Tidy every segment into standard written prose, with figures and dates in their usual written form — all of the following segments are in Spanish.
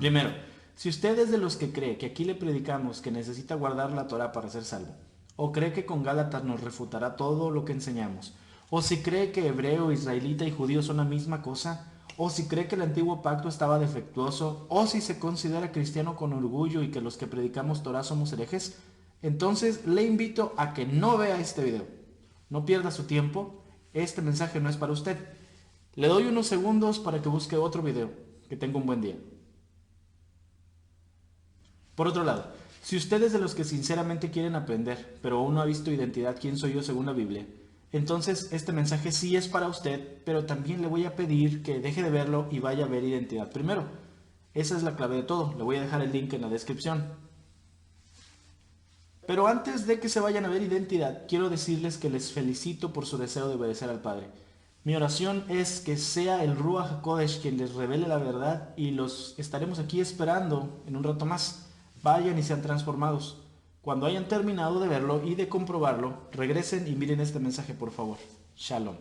Primero, si usted es de los que cree que aquí le predicamos que necesita guardar la Torá para ser salvo, o cree que con Gálatas nos refutará todo lo que enseñamos, o si cree que hebreo, israelita y judío son la misma cosa, o si cree que el antiguo pacto estaba defectuoso, o si se considera cristiano con orgullo y que los que predicamos Torá somos herejes, entonces le invito a que no vea este video. No pierda su tiempo, este mensaje no es para usted. Le doy unos segundos para que busque otro video. Que tenga un buen día. Por otro lado, si usted es de los que sinceramente quieren aprender, pero aún no ha visto identidad quién soy yo según la Biblia, entonces este mensaje sí es para usted, pero también le voy a pedir que deje de verlo y vaya a ver identidad primero. Esa es la clave de todo, le voy a dejar el link en la descripción. Pero antes de que se vayan a ver identidad, quiero decirles que les felicito por su deseo de obedecer al Padre. Mi oración es que sea el Ruach HaKodesh quien les revele la verdad y los estaremos aquí esperando en un rato más. Vayan y sean transformados. Cuando hayan terminado de verlo y de comprobarlo, regresen y miren este mensaje por favor. Shalom.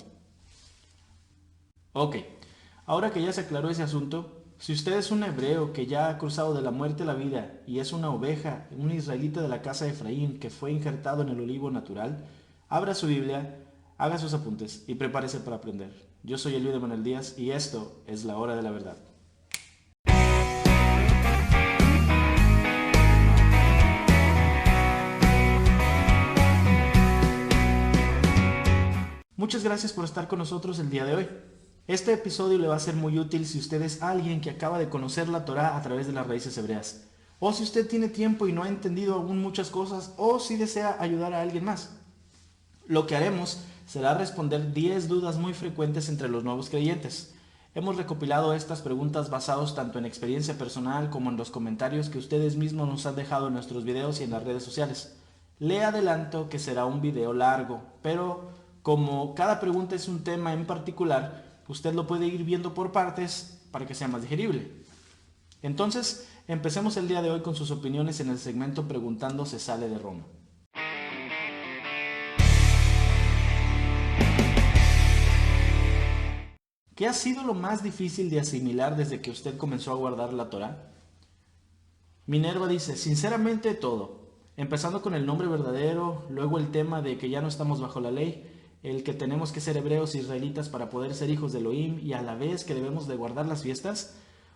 Ok, ahora que ya se aclaró ese asunto, si usted es un hebreo que ya ha cruzado de la muerte a la vida y es una oveja, un israelita de la casa de Efraín que fue injertado en el olivo natural, abra su Biblia, haga sus apuntes y prepárese para aprender. Yo soy Eliud Emanuel Díaz y esto es la hora de la verdad. Muchas gracias por estar con nosotros el día de hoy. Este episodio le va a ser muy útil si usted es alguien que acaba de conocer la Torá a través de las raíces hebreas, o si usted tiene tiempo y no ha entendido aún muchas cosas, o si desea ayudar a alguien más. Lo que haremos será responder 10 dudas muy frecuentes entre los nuevos creyentes. Hemos recopilado estas preguntas basados tanto en experiencia personal como en los comentarios que ustedes mismos nos han dejado en nuestros videos y en las redes sociales. Le adelanto que será un video largo, pero como cada pregunta es un tema en particular, usted lo puede ir viendo por partes para que sea más digerible. Entonces, empecemos el día de hoy con sus opiniones en el segmento Preguntando se sale de Roma. ¿Qué ha sido lo más difícil de asimilar desde que usted comenzó a guardar la Torá? Minerva dice, sinceramente todo, empezando con el nombre verdadero, luego el tema de que ya no estamos bajo la ley, el que tenemos que ser hebreos e israelitas para poder ser hijos de Elohim y a la vez que debemos de guardar las fiestas.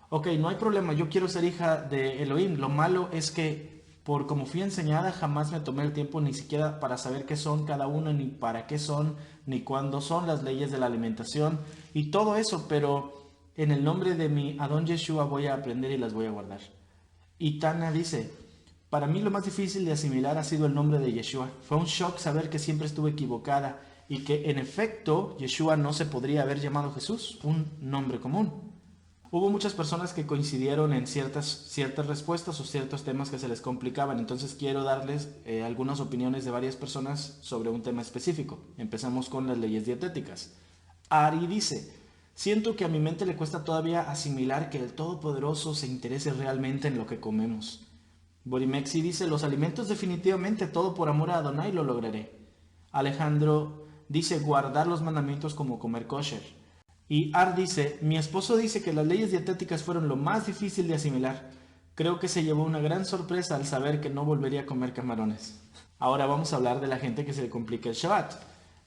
Ok, no hay problema, yo quiero ser hija de Elohim, lo malo es que por como fui enseñada jamás me tomé el tiempo ni siquiera para saber qué son cada uno, ni para qué son, ni cuándo son las leyes de la alimentación y todo eso, pero en el nombre de mi Adón Yeshua voy a aprender y las voy a guardar. Y Tana dice, para mí lo más difícil de asimilar ha sido el nombre de Yeshua. Fue un shock saber que siempre estuve equivocada y que en efecto Yeshua no se podría haber llamado Jesús, un nombre común. Hubo muchas personas que coincidieron en ciertas respuestas o ciertos temas que se les complicaban, entonces quiero darles algunas opiniones de varias personas sobre un tema específico. Empezamos con las leyes dietéticas. Ari dice, siento que a mi mente le cuesta todavía asimilar que el Todopoderoso se interese realmente en lo que comemos. Borimexi dice, los alimentos definitivamente, todo por amor a Adonai lo lograré. Alejandro dice, guardar los mandamientos como comer kosher. Y Ar dice, mi esposo dice que las leyes dietéticas fueron lo más difícil de asimilar. Creo que se llevó una gran sorpresa al saber que no volvería a comer camarones. Ahora vamos a hablar de la gente que se le complica el Shabbat.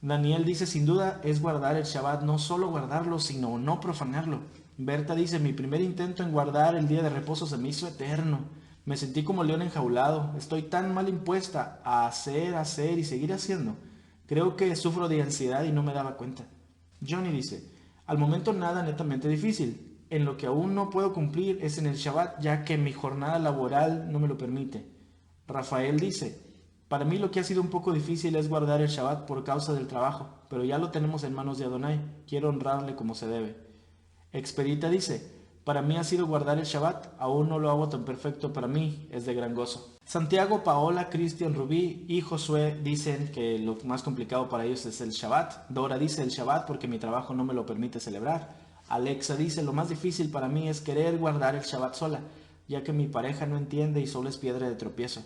Daniel dice, sin duda es guardar el Shabbat, no solo guardarlo, sino no profanarlo. Berta dice, mi primer intento en guardar el día de reposo se me hizo eterno. Me sentí como león enjaulado. Estoy tan mal impuesta a hacer y seguir haciendo. Creo que sufro de ansiedad y no me daba cuenta. Johnny dice, al momento nada netamente difícil. En lo que aún no puedo cumplir es en el Shabbat, ya que mi jornada laboral no me lo permite. Rafael dice, para mí lo que ha sido un poco difícil es guardar el Shabbat por causa del trabajo, pero ya lo tenemos en manos de Adonai, quiero honrarle como se debe. Expedita dice, para mí ha sido guardar el Shabbat, aún no lo hago tan perfecto para mí, es de gran gozo. Santiago, Paola, Cristian, Rubí y Josué dicen que lo más complicado para ellos es el Shabbat. Dora dice el Shabbat porque mi trabajo no me lo permite celebrar. Alexa dice, lo más difícil para mí es querer guardar el Shabbat sola, ya que mi pareja no entiende y solo es piedra de tropiezo.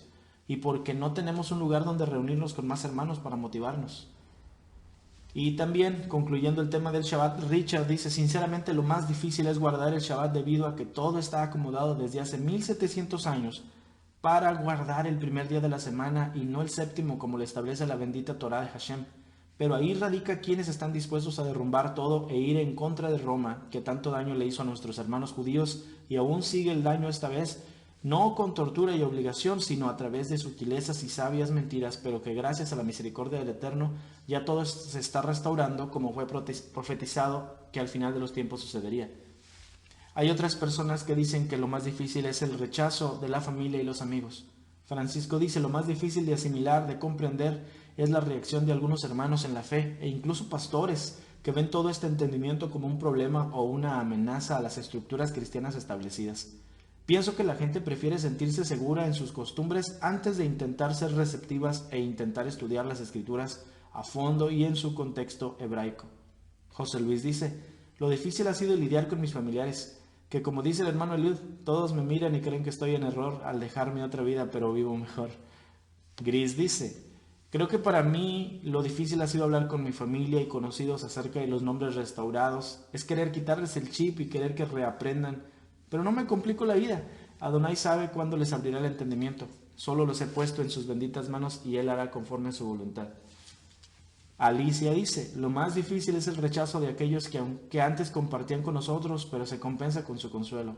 Y porque no tenemos un lugar donde reunirnos con más hermanos para motivarnos. Y también, concluyendo el tema del Shabbat, Richard dice, sinceramente lo más difícil es guardar el Shabbat debido a que todo está acomodado desde hace 1700 años para guardar el primer día de la semana y no el séptimo como le establece la bendita Torah de Hashem. Pero ahí radica quienes están dispuestos a derrumbar todo e ir en contra de Roma, que tanto daño le hizo a nuestros hermanos judíos y aún sigue el daño esta vez, no con tortura y obligación, sino a través de sutilezas y sabias mentiras, pero que gracias a la misericordia del Eterno ya todo se está restaurando como fue profetizado que al final de los tiempos sucedería. Hay otras personas que dicen que lo más difícil es el rechazo de la familia y los amigos. Francisco dice, lo más difícil de asimilar, de comprender, es la reacción de algunos hermanos en la fe e incluso pastores que ven todo este entendimiento como un problema o una amenaza a las estructuras cristianas establecidas. Pienso que la gente prefiere sentirse segura en sus costumbres antes de intentar ser receptivas e intentar estudiar las escrituras a fondo y en su contexto hebraico. José Luis dice, lo difícil ha sido lidiar con mis familiares, que como dice el hermano Eliud, todos me miran y creen que estoy en error al dejarme otra vida, pero vivo mejor. Gris dice, creo que para mí lo difícil ha sido hablar con mi familia y conocidos acerca de los nombres restaurados, es querer quitarles el chip y querer que reaprendan, pero no me complico la vida. Adonai sabe cuándo les abrirá el entendimiento, solo los he puesto en sus benditas manos y Él hará conforme a su voluntad. Alicia dice, lo más difícil es el rechazo de aquellos que antes compartían con nosotros, pero se compensa con su consuelo.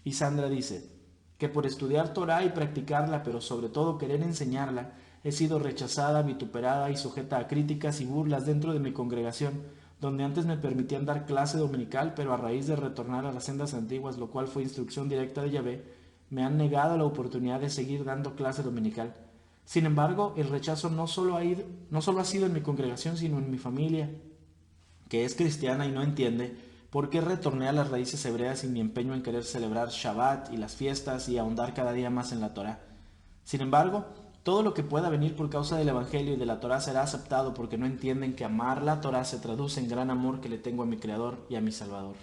Y Sandra dice, que por estudiar Torah y practicarla, pero sobre todo querer enseñarla, he sido rechazada, vituperada y sujeta a críticas y burlas dentro de mi congregación, donde antes me permitían dar clase dominical, pero a raíz de retornar a las sendas antiguas, lo cual fue instrucción directa de Yahvé, me han negado la oportunidad de seguir dando clase dominical. Sin embargo, el rechazo no solo ha sido en mi congregación, sino en mi familia, que es cristiana y no entiende por qué retorné a las raíces hebreas y mi empeño en querer celebrar Shabbat y las fiestas y ahondar cada día más en la Torah. Sin embargo, todo lo que pueda venir por causa del Evangelio y de la Torah será aceptado porque no entienden que amar la Torah se traduce en gran amor que le tengo a mi Creador y a mi Salvador.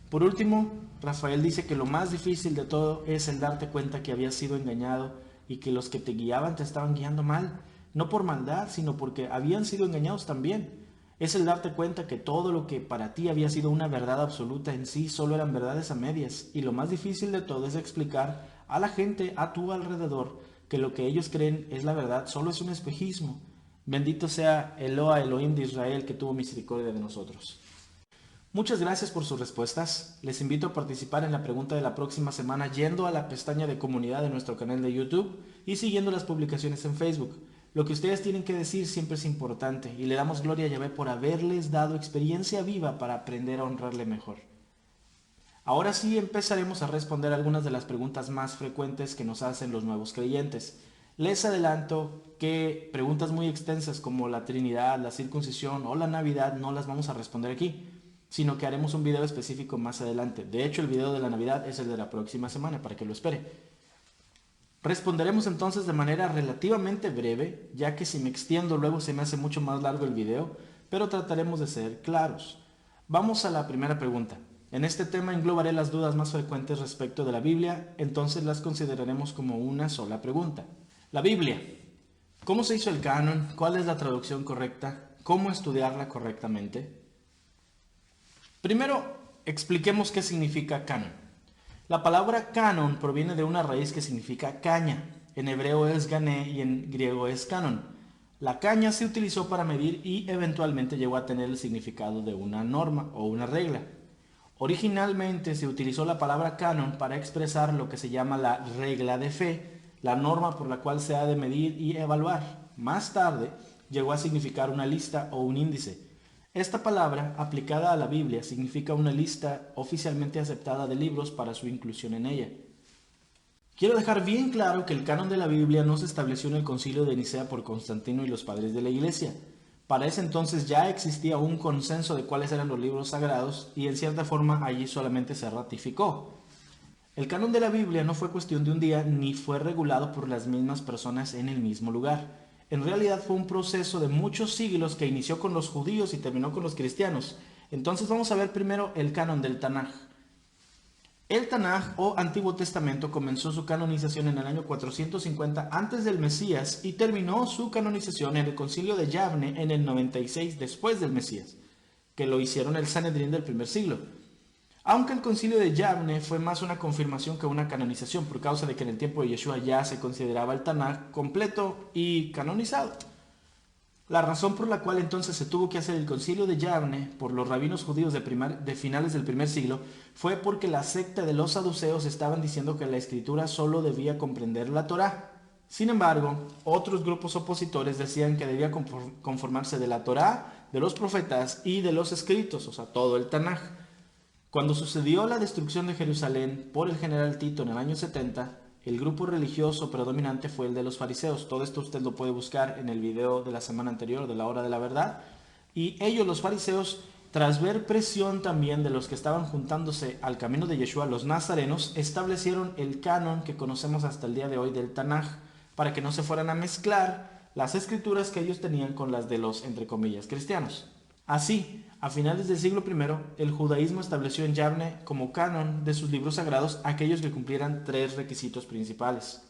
Por último, Rafael dice que lo más difícil de todo es el darte cuenta que habías sido engañado y que los que te guiaban te estaban guiando mal, no por maldad, sino porque habían sido engañados también. Es el darte cuenta que todo lo que para ti había sido una verdad absoluta en sí solo eran verdades a medias, y lo más difícil de todo es explicar a la gente a tu alrededor que lo que ellos creen es la verdad solo es un espejismo. Bendito sea Eloa Elohim de Israel que tuvo misericordia de nosotros. Muchas gracias por sus respuestas. Les invito a participar en la pregunta de la próxima semana yendo a la pestaña de comunidad de nuestro canal de YouTube y siguiendo las publicaciones en Facebook. Lo que ustedes tienen que decir siempre es importante y le damos gloria a Yahvé por haberles dado experiencia viva para aprender a honrarle mejor. Ahora sí empezaremos a responder algunas de las preguntas más frecuentes que nos hacen los nuevos creyentes. Les adelanto que preguntas muy extensas como la Trinidad, la circuncisión o la Navidad no las vamos a responder aquí, sino que haremos un video específico más adelante. De hecho, el video de la Navidad es el de la próxima semana, para que lo espere. Responderemos entonces de manera relativamente breve, ya que si me extiendo luego se me hace mucho más largo el video, pero trataremos de ser claros. Vamos a la primera pregunta. En este tema englobaré las dudas más frecuentes respecto de la Biblia, entonces las consideraremos como una sola pregunta. La Biblia. ¿Cómo se hizo el canon? ¿Cuál es la traducción correcta? ¿Cómo estudiarla correctamente? Primero, expliquemos qué significa canon. La palabra canon proviene de una raíz que significa caña. En hebreo es gané y en griego es canon. La caña se utilizó para medir y eventualmente llegó a tener el significado de una norma o una regla. Originalmente se utilizó la palabra canon para expresar lo que se llama la regla de fe, la norma por la cual se ha de medir y evaluar. Más tarde llegó a significar una lista o un índice. Esta palabra, aplicada a la Biblia, significa una lista oficialmente aceptada de libros para su inclusión en ella. Quiero dejar bien claro que el canon de la Biblia no se estableció en el Concilio de Nicea por Constantino y los padres de la Iglesia. Para ese entonces ya existía un consenso de cuáles eran los libros sagrados y en cierta forma allí solamente se ratificó. El canon de la Biblia no fue cuestión de un día ni fue regulado por las mismas personas en el mismo lugar. En realidad fue un proceso de muchos siglos que inició con los judíos y terminó con los cristianos. Entonces vamos a ver primero el canon del Tanaj. El Tanaj o Antiguo Testamento comenzó su canonización en el año 450 antes del Mesías y terminó su canonización en el Concilio de Yavne en el 96 después del Mesías, que lo hicieron el Sanedrín del primer siglo. Aunque el Concilio de Yavne fue más una confirmación que una canonización, por causa de que en el tiempo de Yeshua ya se consideraba el Tanaj completo y canonizado. La razón por la cual entonces se tuvo que hacer el Concilio de Yavne por los rabinos judíos de finales del primer siglo fue porque la secta de los saduceos estaban diciendo que la escritura solo debía comprender la Torá. Sin embargo, otros grupos opositores decían que debía conformarse de la Torá, de los profetas y de los escritos, o sea, todo el Tanaj. Cuando sucedió la destrucción de Jerusalén por el general Tito en el año 70, el grupo religioso predominante fue el de los fariseos. Todo esto usted lo puede buscar en el video de la semana anterior de la hora de la verdad. Y ellos, los fariseos, tras ver presión también de los que estaban juntándose al camino de Yeshua, los nazarenos, establecieron el canon que conocemos hasta el día de hoy del Tanaj, para que no se fueran a mezclar las escrituras que ellos tenían con las de los, entre comillas, cristianos. Así, a finales del siglo I, el judaísmo estableció en Yavne como canon de sus libros sagrados aquellos que cumplieran 3 requisitos principales.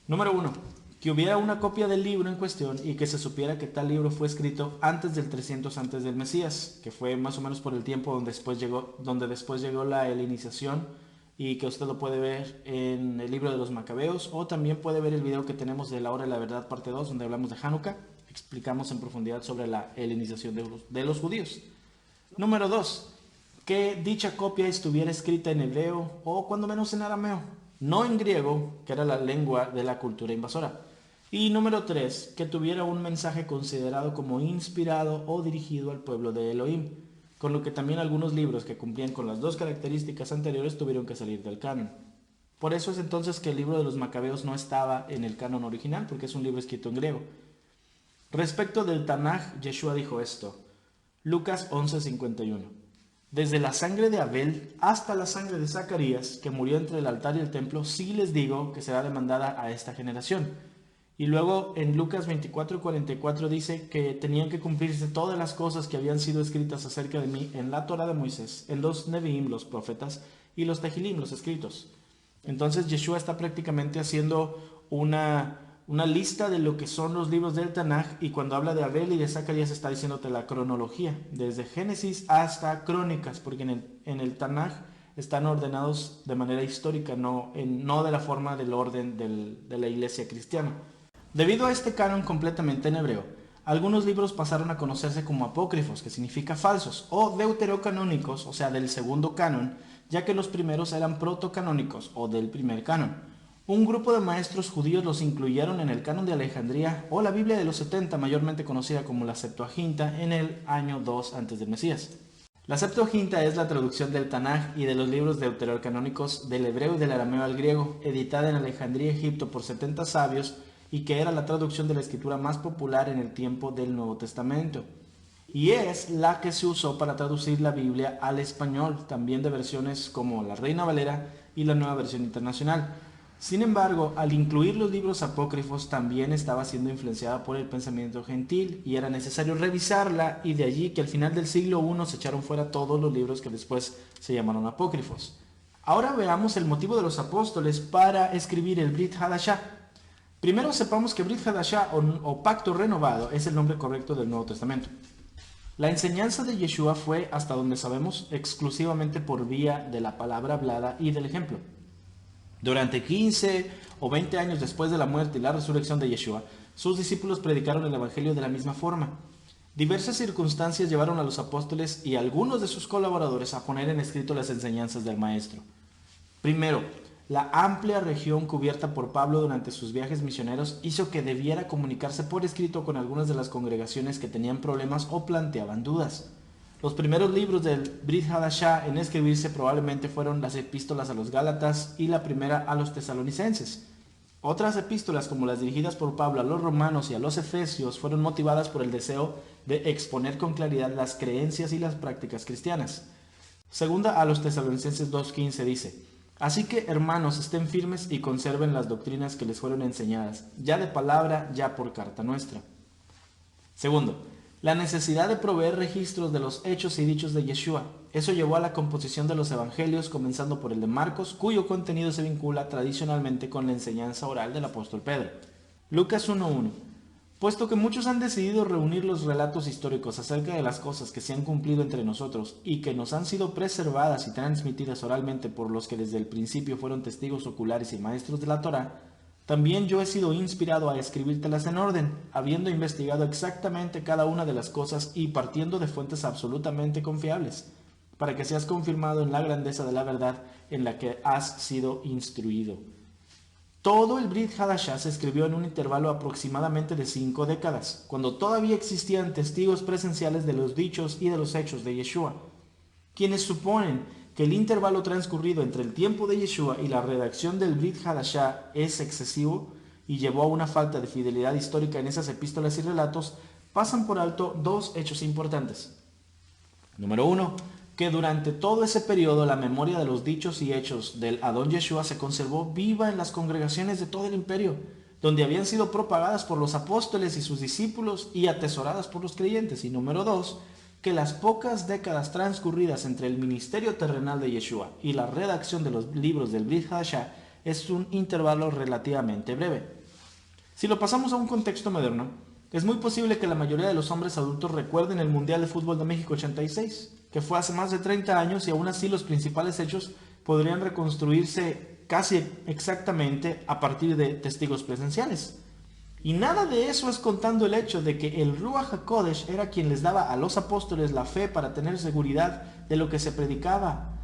Número 1. Que hubiera una copia del libro en cuestión y que se supiera que tal libro fue escrito antes del 300 antes del Mesías, que fue más o menos por el tiempo donde después llegó la helenización, y que usted lo puede ver en el libro de los Macabeos, o también puede ver el video que tenemos de la hora de la verdad parte 2, donde hablamos de Hanukkah. Explicamos en profundidad sobre la helenización de los judíos. Número 2. Que dicha copia estuviera escrita en hebreo o cuando menos en arameo, no en griego, que era la lengua de la cultura invasora. Y número 3. Que tuviera un mensaje considerado como inspirado o dirigido al pueblo de Elohim, con lo que también algunos libros que cumplían con las 2 características anteriores tuvieron que salir del canon. Por eso es entonces que el libro de los Macabeos no estaba en el canon original, porque es un libro escrito en griego. Respecto del Tanaj, Yeshua dijo esto. Lucas 11:51. Desde la sangre de Abel hasta la sangre de Zacarías, que murió entre el altar y el templo, sí les digo que será demandada a esta generación. Y luego en Lucas 24:44 dice que tenían que cumplirse todas las cosas que habían sido escritas acerca de mí en la Torá de Moisés, en los Neviim, los profetas, y los Tehilim, los escritos. Entonces Yeshua está prácticamente haciendo una lista de lo que son los libros del Tanaj, y cuando habla de Abel y de Zacarías está diciéndote la cronología, desde Génesis hasta Crónicas, porque en el Tanaj están ordenados de manera histórica, no de la forma del orden de la iglesia cristiana. Debido a este canon completamente en hebreo, algunos libros pasaron a conocerse como apócrifos, que significa falsos, o deuterocanónicos, o sea, del segundo canon, ya que los primeros eran protocanónicos, o del primer canon. Un grupo de maestros judíos los incluyeron en el canon de Alejandría o la Biblia de los 70, mayormente conocida como la Septuaginta, en el año 2 antes del Mesías. La Septuaginta es la traducción del Tanaj y de los libros deuterocanónicos del hebreo y del arameo al griego, editada en Alejandría, Egipto, por 70 sabios, y que era la traducción de la escritura más popular en el tiempo del Nuevo Testamento. Y es la que se usó para traducir la Biblia al español, también de versiones como la Reina Valera y la Nueva Versión Internacional. Sin embargo, al incluir los libros apócrifos también estaba siendo influenciada por el pensamiento gentil y era necesario revisarla, y de allí que al final del siglo I se echaron fuera todos los libros que después se llamaron apócrifos. Ahora veamos el motivo de los apóstoles para escribir el Brit Hadashah. Primero sepamos que Brit Hadashah o Pacto Renovado es el nombre correcto del Nuevo Testamento. La enseñanza de Yeshua fue, hasta donde sabemos, exclusivamente por vía de la palabra hablada y del ejemplo. Durante 15 o 20 años después de la muerte y la resurrección de Yeshua, sus discípulos predicaron el Evangelio de la misma forma. Diversas circunstancias llevaron a los apóstoles y a algunos de sus colaboradores a poner en escrito las enseñanzas del Maestro. Primero, la amplia región cubierta por Pablo durante sus viajes misioneros hizo que debiera comunicarse por escrito con algunas de las congregaciones que tenían problemas o planteaban dudas. Los primeros libros del Brit Hadashah en escribirse probablemente fueron las epístolas a los Gálatas y la primera a los tesalonicenses. Otras epístolas, como las dirigidas por Pablo a los romanos y a los efesios, fueron motivadas por el deseo de exponer con claridad las creencias y las prácticas cristianas. Segunda a los tesalonicenses 2:15 dice: Así que, hermanos, estén firmes y conserven las doctrinas que les fueron enseñadas, ya de palabra, ya por carta nuestra. Segundo, La necesidad de proveer registros de los hechos y dichos de Yeshua. Eso llevó a la composición de los evangelios, comenzando por el de Marcos, cuyo contenido se vincula tradicionalmente con la enseñanza oral del apóstol Pedro. Lucas 1:1. Puesto que muchos han decidido reunir los relatos históricos acerca de las cosas que se han cumplido entre nosotros y que nos han sido preservadas y transmitidas oralmente por los que desde el principio fueron testigos oculares y maestros de la Torá, también yo he sido inspirado a escribírtelas en orden, habiendo investigado exactamente cada una de las cosas y partiendo de fuentes absolutamente confiables, para que seas confirmado en la grandeza de la verdad en la que has sido instruido. Todo el Brit Hadashah se escribió en un intervalo aproximadamente de 5 décadas, cuando todavía existían testigos presenciales de los dichos y de los hechos de Yeshua, quienes suponen que el intervalo transcurrido entre el tiempo de Yeshua y la redacción del Brit Hadashah es excesivo y llevó a una falta de fidelidad histórica en esas epístolas y relatos, pasan por alto dos hechos importantes. Número 1. Que durante todo ese periodo la memoria de los dichos y hechos del Adón Yeshua se conservó viva en las congregaciones de todo el imperio, donde habían sido propagadas por los apóstoles y sus discípulos y atesoradas por los creyentes. Y número 2. Que las pocas décadas transcurridas entre el ministerio terrenal de Yeshua y la redacción de los libros del Brit Hadashah es un intervalo relativamente breve. Si lo pasamos a un contexto moderno, es muy posible que la mayoría de los hombres adultos recuerden el Mundial de Fútbol de México 86, que fue hace más de 30 años y aún así los principales hechos podrían reconstruirse casi exactamente a partir de testigos presenciales. Y nada de eso es contando el hecho de que el Ruach HaKodesh era quien les daba a los apóstoles la fe para tener seguridad de lo que se predicaba.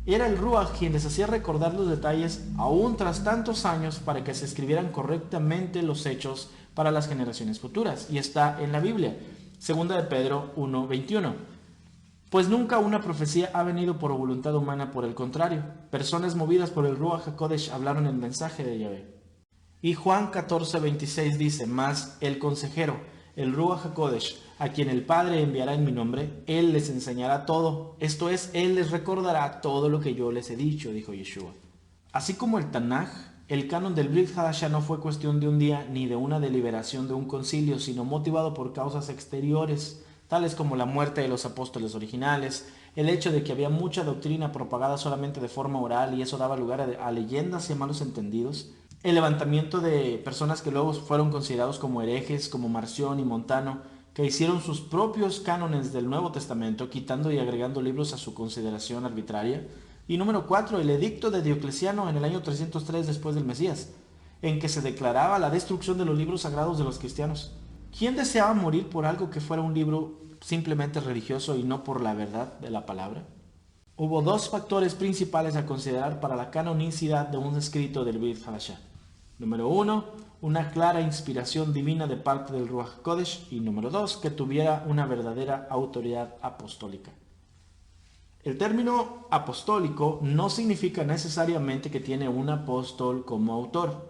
Era el Ruach quien les hacía recordar los detalles aún tras tantos años para que se escribieran correctamente los hechos para las generaciones futuras. Y está en la Biblia, 2 de Pedro 1:21. Pues nunca una profecía ha venido por voluntad humana, por el contrario. Personas movidas por el Ruach HaKodesh hablaron el mensaje de Yahvé. Y Juan 14:26 dice, mas el consejero, el Ruach HaKodesh, a quien el Padre enviará en mi nombre, Él les enseñará todo. Esto es, Él les recordará todo lo que yo les he dicho, dijo Yeshua. Así como el Tanaj, el canon del Brit Hadashah no fue cuestión de un día ni de una deliberación de un concilio, sino motivado por causas exteriores, tales como la muerte de los apóstoles originales, el hecho de que había mucha doctrina propagada solamente de forma oral y eso daba lugar a leyendas y a malos entendidos, el levantamiento de personas que luego fueron considerados como herejes, como Marción y Montano, que hicieron sus propios cánones del Nuevo Testamento, quitando y agregando libros a su consideración arbitraria. Y número 4, el edicto de Diocleciano en el año 303 después del Mesías, en que se declaraba la destrucción de los libros sagrados de los cristianos. ¿Quién deseaba morir por algo que fuera un libro simplemente religioso y no por la verdad de la palabra? Hubo dos factores principales a considerar para la canonicidad de un escrito del Brit Hadashah. Número 1, una clara inspiración divina de parte del Ruach HaKodesh. Y número 2, que tuviera una verdadera autoridad apostólica. El término apostólico no significa necesariamente que tiene un apóstol como autor,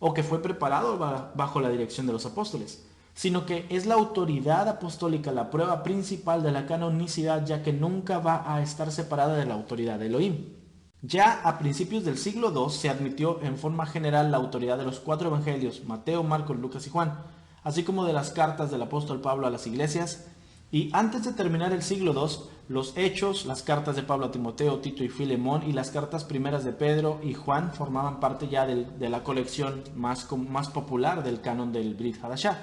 o que fue preparado bajo la dirección de los apóstoles, sino que es la autoridad apostólica la prueba principal de la canonicidad, ya que nunca va a estar separada de la autoridad de Elohim. Ya a principios del siglo II se admitió en forma general la autoridad de los 4 evangelios, Mateo, Marcos, Lucas y Juan, así como de las cartas del apóstol Pablo a las iglesias, y antes de terminar el siglo II, los Hechos, las cartas de Pablo a Timoteo, Tito y Filemón y las cartas primeras de Pedro y Juan formaban parte ya de la colección más popular del canon del Brit Hadashah.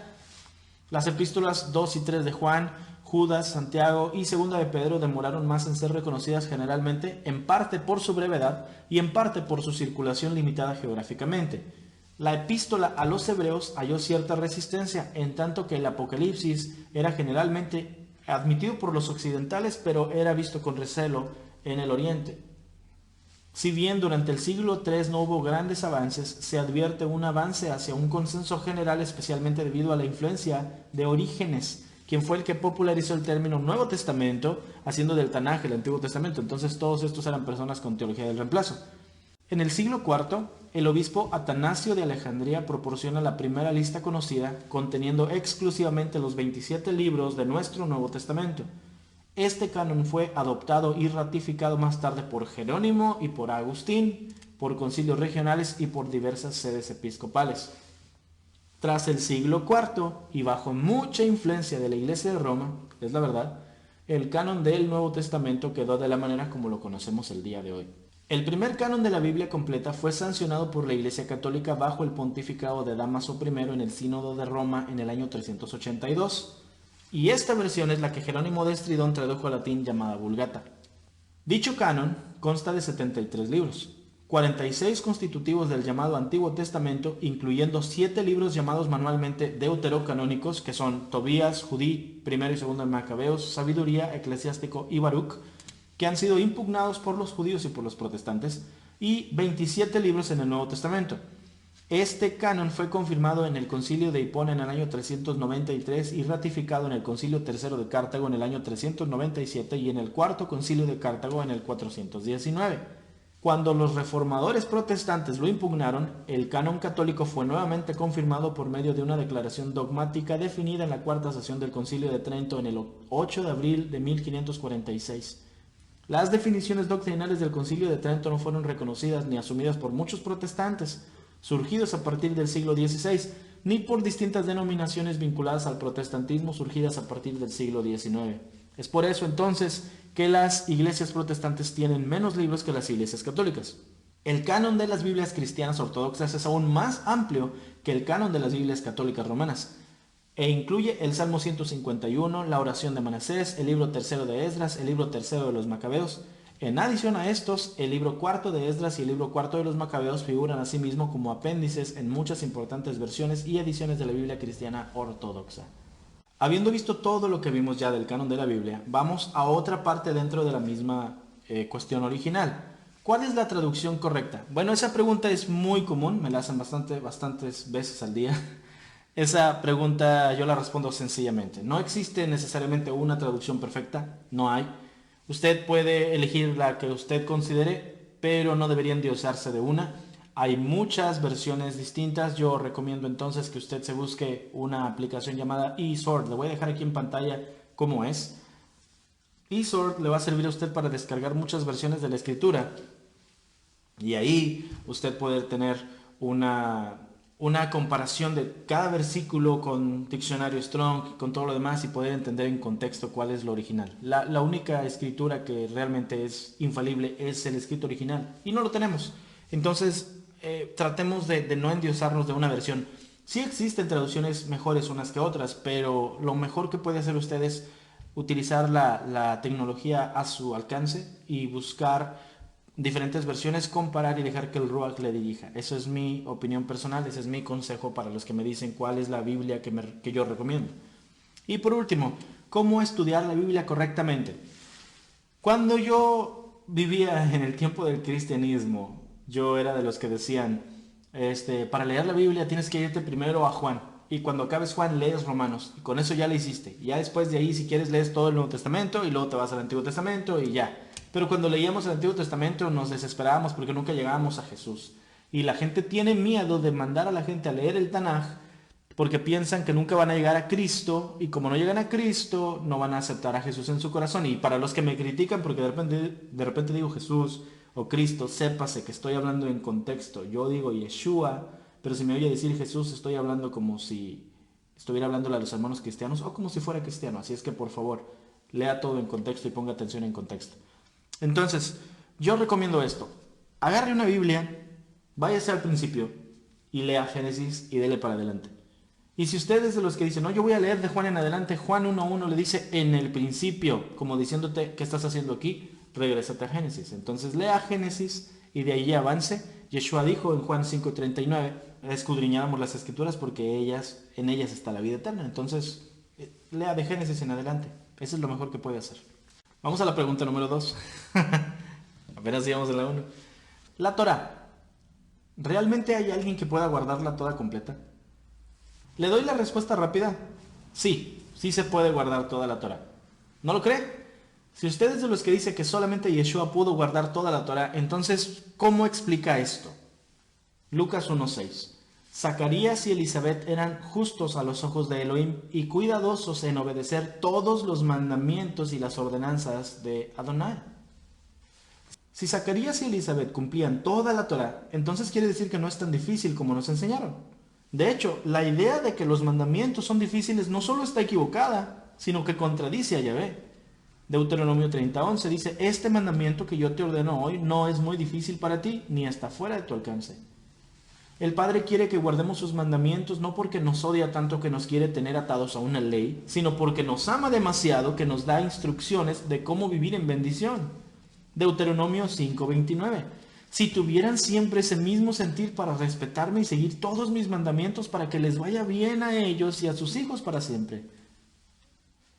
Las epístolas 2 y 3 de Juan, Judas, Santiago y Segunda de Pedro demoraron más en ser reconocidas generalmente, en parte por su brevedad y en parte por su circulación limitada geográficamente. La epístola a los hebreos halló cierta resistencia, en tanto que el Apocalipsis era generalmente admitido por los occidentales, pero era visto con recelo en el oriente. Si bien durante el siglo III no hubo grandes avances, se advierte un avance hacia un consenso general, especialmente debido a la influencia de Orígenes, quien fue el que popularizó el término Nuevo Testamento, haciendo del Tanaj el Antiguo Testamento. Entonces todos estos eran personas con teología del reemplazo. En el siglo IV, el obispo Atanasio de Alejandría proporciona la primera lista conocida, conteniendo exclusivamente los 27 libros de nuestro Nuevo Testamento. Este canon fue adoptado y ratificado más tarde por Jerónimo y por Agustín, por concilios regionales y por diversas sedes episcopales. Tras el siglo IV y bajo mucha influencia de la Iglesia de Roma, es la verdad, el canon del Nuevo Testamento quedó de la manera como lo conocemos el día de hoy. El primer canon de la Biblia completa fue sancionado por la Iglesia Católica bajo el pontificado de Dámaso I en el Sínodo de Roma en el año 382, y esta versión es la que Jerónimo de Estridón tradujo al latín llamada Vulgata. Dicho canon consta de 73 libros, 46 constitutivos del llamado Antiguo Testamento, incluyendo 7 libros llamados manualmente deuterocanónicos, que son Tobías, Judí, primero y segundo de Macabeos, Sabiduría, Eclesiástico y Baruch, que han sido impugnados por los judíos y por los protestantes, y 27 libros en el Nuevo Testamento. Este canon fue confirmado en el Concilio de Hipona en el año 393 y ratificado en el Concilio III de Cartago en el año 397 y en el Cuarto Concilio de Cartago en el 419. Cuando los reformadores protestantes lo impugnaron, el canon católico fue nuevamente confirmado por medio de una declaración dogmática definida en la cuarta sesión del Concilio de Trento en el 8 de abril de 1546. Las definiciones doctrinales del Concilio de Trento no fueron reconocidas ni asumidas por muchos protestantes, surgidos a partir del siglo XVI, ni por distintas denominaciones vinculadas al protestantismo surgidas a partir del siglo XIX. Es por eso entonces que las iglesias protestantes tienen menos libros que las iglesias católicas. El canon de las Biblias cristianas ortodoxas es aún más amplio que el canon de las Biblias católicas romanas, e incluye el Salmo 151, la oración de Manasés, el libro tercero de Esdras, el libro tercero de los Macabeos. En adición a estos, el libro cuarto de Esdras y el libro cuarto de los Macabeos figuran asimismo como apéndices en muchas importantes versiones y ediciones de la Biblia cristiana ortodoxa. Habiendo visto todo lo que vimos ya del canon de la Biblia, vamos a otra parte dentro de la misma cuestión original. ¿Cuál es la traducción correcta? Bueno, esa pregunta es muy común, me la hacen bastantes veces al día. Esa pregunta yo la respondo sencillamente. No existe necesariamente una traducción perfecta, no hay. Usted puede elegir la que usted considere, pero no deberían de usarse de una. Hay muchas versiones distintas. Yo recomiendo entonces que usted se busque una aplicación llamada eSword. Le voy a dejar aquí en pantalla cómo es. eSword le va a servir a usted para descargar muchas versiones de la escritura. Y ahí usted puede tener una comparación de cada versículo con diccionario Strong, con todo lo demás y poder entender en contexto cuál es lo original. La única escritura que realmente es infalible es el escrito original y no lo tenemos. Entonces tratemos de no endiosarnos de una versión. Sí existen traducciones mejores unas que otras, pero lo mejor que puede hacer usted es utilizar la tecnología a su alcance y buscar diferentes versiones, comparar y dejar que el Ruach le dirija. Eso es mi opinión personal, ese es mi consejo para los que me dicen cuál es la Biblia que yo recomiendo. Y por último, ¿cómo estudiar la Biblia correctamente? Cuando yo vivía en el tiempo del cristianismo, yo era de los que decían, para leer la Biblia tienes que irte primero a Juan, y cuando acabes Juan lees Romanos, y con eso ya le hiciste. Y ya después de ahí, si quieres, lees todo el Nuevo Testamento y luego te vas al Antiguo Testamento y ya. Pero cuando leíamos el Antiguo Testamento nos desesperábamos porque nunca llegábamos a Jesús. Y la gente tiene miedo de mandar a la gente a leer el Tanaj porque piensan que nunca van a llegar a Cristo y como no llegan a Cristo no van a aceptar a Jesús en su corazón. Y para los que me critican porque de repente digo Jesús o Cristo, sépase que estoy hablando en contexto. Yo digo Yeshua, pero si me oye decir Jesús estoy hablando como si estuviera hablándole a los hermanos cristianos o como si fuera cristiano. Así es que por favor, lea todo en contexto y ponga atención en contexto. Entonces, yo recomiendo esto. Agarre una Biblia, váyase al principio y lea Génesis y dele para adelante. Y si usted es de los que dicen, no, yo voy a leer de Juan en adelante, Juan 1.1 le dice en el principio, como diciéndote, ¿qué estás haciendo aquí? Regrésate a Génesis. Entonces lea Génesis y de ahí avance. Yeshua dijo en Juan 5.39, escudriñáramos las escrituras porque en ellas está la vida eterna. Entonces, lea de Génesis en adelante. Eso es lo mejor que puede hacer. Vamos a la pregunta número 2. Apenas íbamos en la 1. La Torá. ¿Realmente hay alguien que pueda guardarla toda completa? ¿Le doy la respuesta rápida? Sí se puede guardar toda la Torá. ¿No lo cree? Si usted es de los que dice que solamente Yeshua pudo guardar toda la Torá, entonces, ¿cómo explica esto? Lucas 1.6. Zacarías y Elizabeth eran justos a los ojos de Elohim y cuidadosos en obedecer todos los mandamientos y las ordenanzas de Adonai. Si Zacarías y Elizabeth cumplían toda la Torá, entonces quiere decir que no es tan difícil como nos enseñaron. De hecho, la idea de que los mandamientos son difíciles no solo está equivocada, sino que contradice a Yahvé. Deuteronomio 30:11 dice, este mandamiento que yo te ordeno hoy no es muy difícil para ti, ni está fuera de tu alcance. El Padre quiere que guardemos sus mandamientos no porque nos odia tanto que nos quiere tener atados a una ley, sino porque nos ama demasiado que nos da instrucciones de cómo vivir en bendición. Deuteronomio 5:29. Si tuvieran siempre ese mismo sentir para respetarme y seguir todos mis mandamientos para que les vaya bien a ellos y a sus hijos para siempre.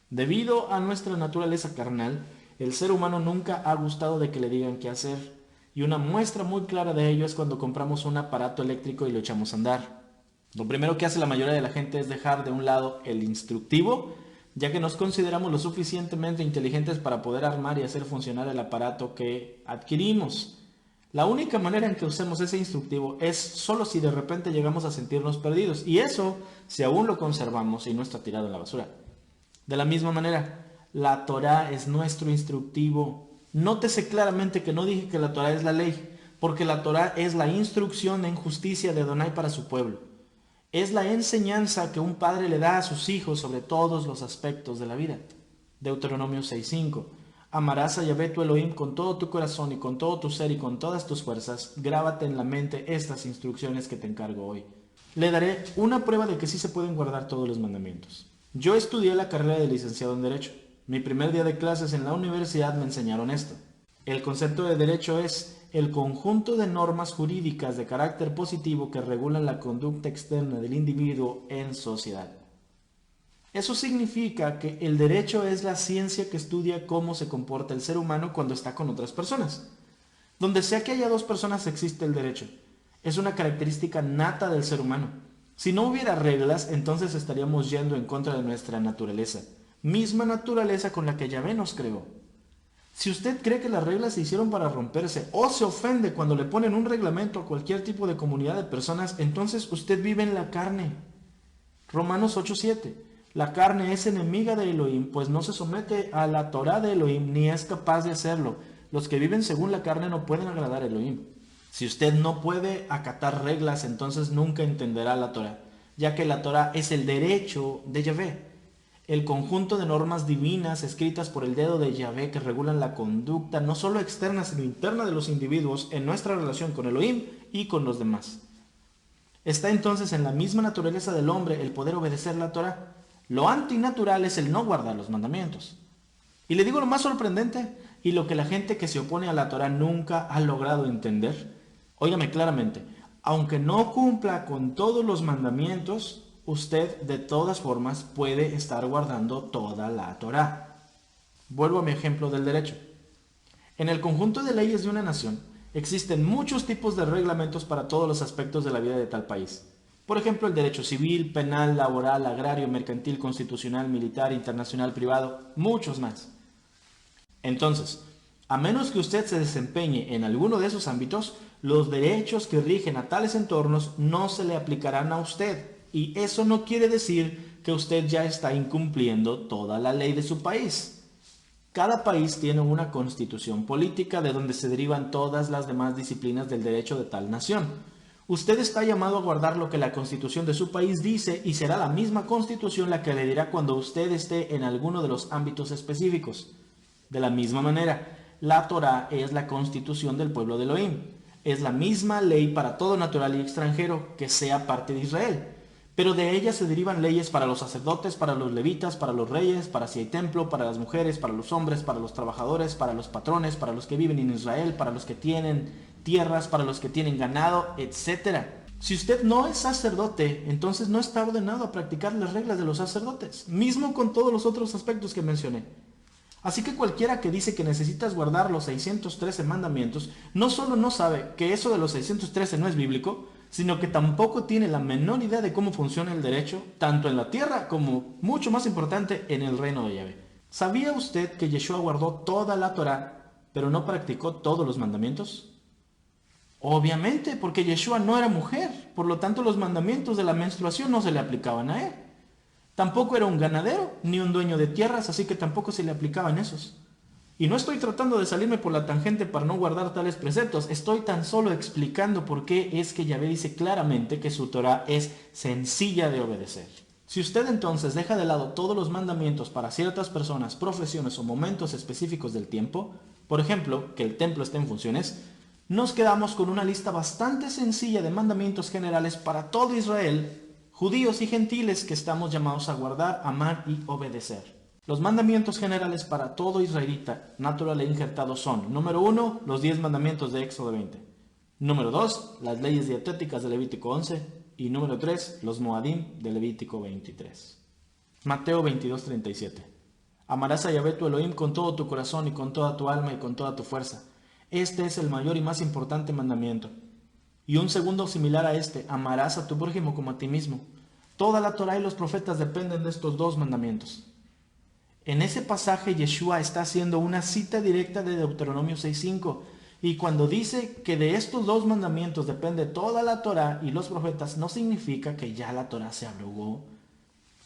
Debido a nuestra naturaleza carnal, el ser humano nunca ha gustado de que le digan qué hacer. Y una muestra muy clara de ello es cuando compramos un aparato eléctrico y lo echamos a andar. Lo primero que hace la mayoría de la gente es dejar de un lado el instructivo, ya que nos consideramos lo suficientemente inteligentes para poder armar y hacer funcionar el aparato que adquirimos. La única manera en que usemos ese instructivo es solo si de repente llegamos a sentirnos perdidos, y eso si aún lo conservamos y no está tirado en la basura. De la misma manera, la Torá es nuestro instructivo. Nótese claramente que no dije que la Torá es la ley, porque la Torá es la instrucción en justicia de Adonai para su pueblo. Es la enseñanza que un padre le da a sus hijos sobre todos los aspectos de la vida. Deuteronomio 6:5. Amarás a Yahvé tu Elohim con todo tu corazón y con todo tu ser y con todas tus fuerzas. Grábate en la mente estas instrucciones que te encargo hoy. Le daré una prueba de que sí se pueden guardar todos los mandamientos. Yo estudié la carrera de licenciado en Derecho. Mi primer día de clases en la universidad me enseñaron esto. El concepto de derecho es el conjunto de normas jurídicas de carácter positivo que regulan la conducta externa del individuo en sociedad. Eso significa que el derecho es la ciencia que estudia cómo se comporta el ser humano cuando está con otras personas. Donde sea que haya dos personas existe el derecho. Es una característica nata del ser humano. Si no hubiera reglas, entonces estaríamos yendo en contra de nuestra naturaleza. Misma naturaleza con la que Yahvé nos creó. Si usted cree que las reglas se hicieron para romperse o se ofende cuando le ponen un reglamento a cualquier tipo de comunidad de personas, entonces usted vive en la carne. Romanos 8:7. La carne es enemiga de Elohim, pues no se somete a la Torá de Elohim ni es capaz de hacerlo. Los que viven según la carne no pueden agradar a Elohim. Si usted no puede acatar reglas, entonces nunca entenderá la Torá, ya que la Torá es el derecho de Yahvé. El conjunto de normas divinas escritas por el dedo de Yahvé que regulan la conducta no solo externa sino interna de los individuos en nuestra relación con Elohim y con los demás. Está entonces en la misma naturaleza del hombre el poder obedecer la Torá. Lo antinatural es el no guardar los mandamientos. Y le digo lo más sorprendente y lo que la gente que se opone a la Torá nunca ha logrado entender. Óigame claramente, aunque no cumpla con todos los mandamientos, usted de todas formas puede estar guardando toda la Torá. Vuelvo a mi ejemplo del derecho. En el conjunto de leyes de una nación existen muchos tipos de reglamentos para todos los aspectos de la vida de tal país. Por ejemplo, el derecho civil, penal, laboral, agrario, mercantil, constitucional, militar, internacional, privado, muchos más. Entonces, a menos que usted se desempeñe en alguno de esos ámbitos, los derechos que rigen a tales entornos no se le aplicarán a usted. Y eso no quiere decir que usted ya está incumpliendo toda la ley de su país. Cada país tiene una constitución política de donde se derivan todas las demás disciplinas del derecho de tal nación. Usted está llamado a guardar lo que la constitución de su país dice y será la misma constitución la que le dirá cuando usted esté en alguno de los ámbitos específicos. De la misma manera, la Torá es la constitución del pueblo de Elohim. Es la misma ley para todo natural y extranjero que sea parte de Israel. Pero de ella se derivan leyes para los sacerdotes, para los levitas, para los reyes, para si hay templo, para las mujeres, para los hombres, para los trabajadores, para los patrones, para los que viven en Israel, para los que tienen tierras, para los que tienen ganado, etc. Si usted no es sacerdote, entonces no está ordenado a practicar las reglas de los sacerdotes, mismo con todos los otros aspectos que mencioné. Así que cualquiera que dice que necesitas guardar los 613 mandamientos, no solo no sabe que eso de los 613 no es bíblico, sino que tampoco tiene la menor idea de cómo funciona el derecho, tanto en la tierra como, mucho más importante, en el reino de Yahvé. ¿Sabía usted que Yeshua guardó toda la Torá, pero no practicó todos los mandamientos? Obviamente, porque Yeshua no era mujer, por lo tanto los mandamientos de la menstruación no se le aplicaban a él. Tampoco era un ganadero, ni un dueño de tierras, así que tampoco se le aplicaban esos. Y no estoy tratando de salirme por la tangente para no guardar tales preceptos, estoy tan solo explicando por qué es que Yahvé dice claramente que su Torah es sencilla de obedecer. Si usted entonces deja de lado todos los mandamientos para ciertas personas, profesiones o momentos específicos del tiempo, por ejemplo, que el templo esté en funciones, nos quedamos con una lista bastante sencilla de mandamientos generales para todo Israel, judíos y gentiles que estamos llamados a guardar, amar y obedecer. Los mandamientos generales para todo israelita, natural e injertado son: número 1, los 10 mandamientos de Éxodo 20. Número 2, las leyes dietéticas de Levítico 11. Y número 3, los Moadim de Levítico 23. Mateo 22:37. Amarás a Yahvé tu Elohim con todo tu corazón y con toda tu alma y con toda tu fuerza. Este es el mayor y más importante mandamiento. Y un segundo similar a este: amarás a tu prójimo como a ti mismo. Toda la Torá y los profetas dependen de estos dos mandamientos. En ese pasaje Yeshua está haciendo una cita directa de Deuteronomio 6:5, y cuando dice que de estos dos mandamientos depende toda la Torá y los profetas, no significa que ya la Torá se abrogó.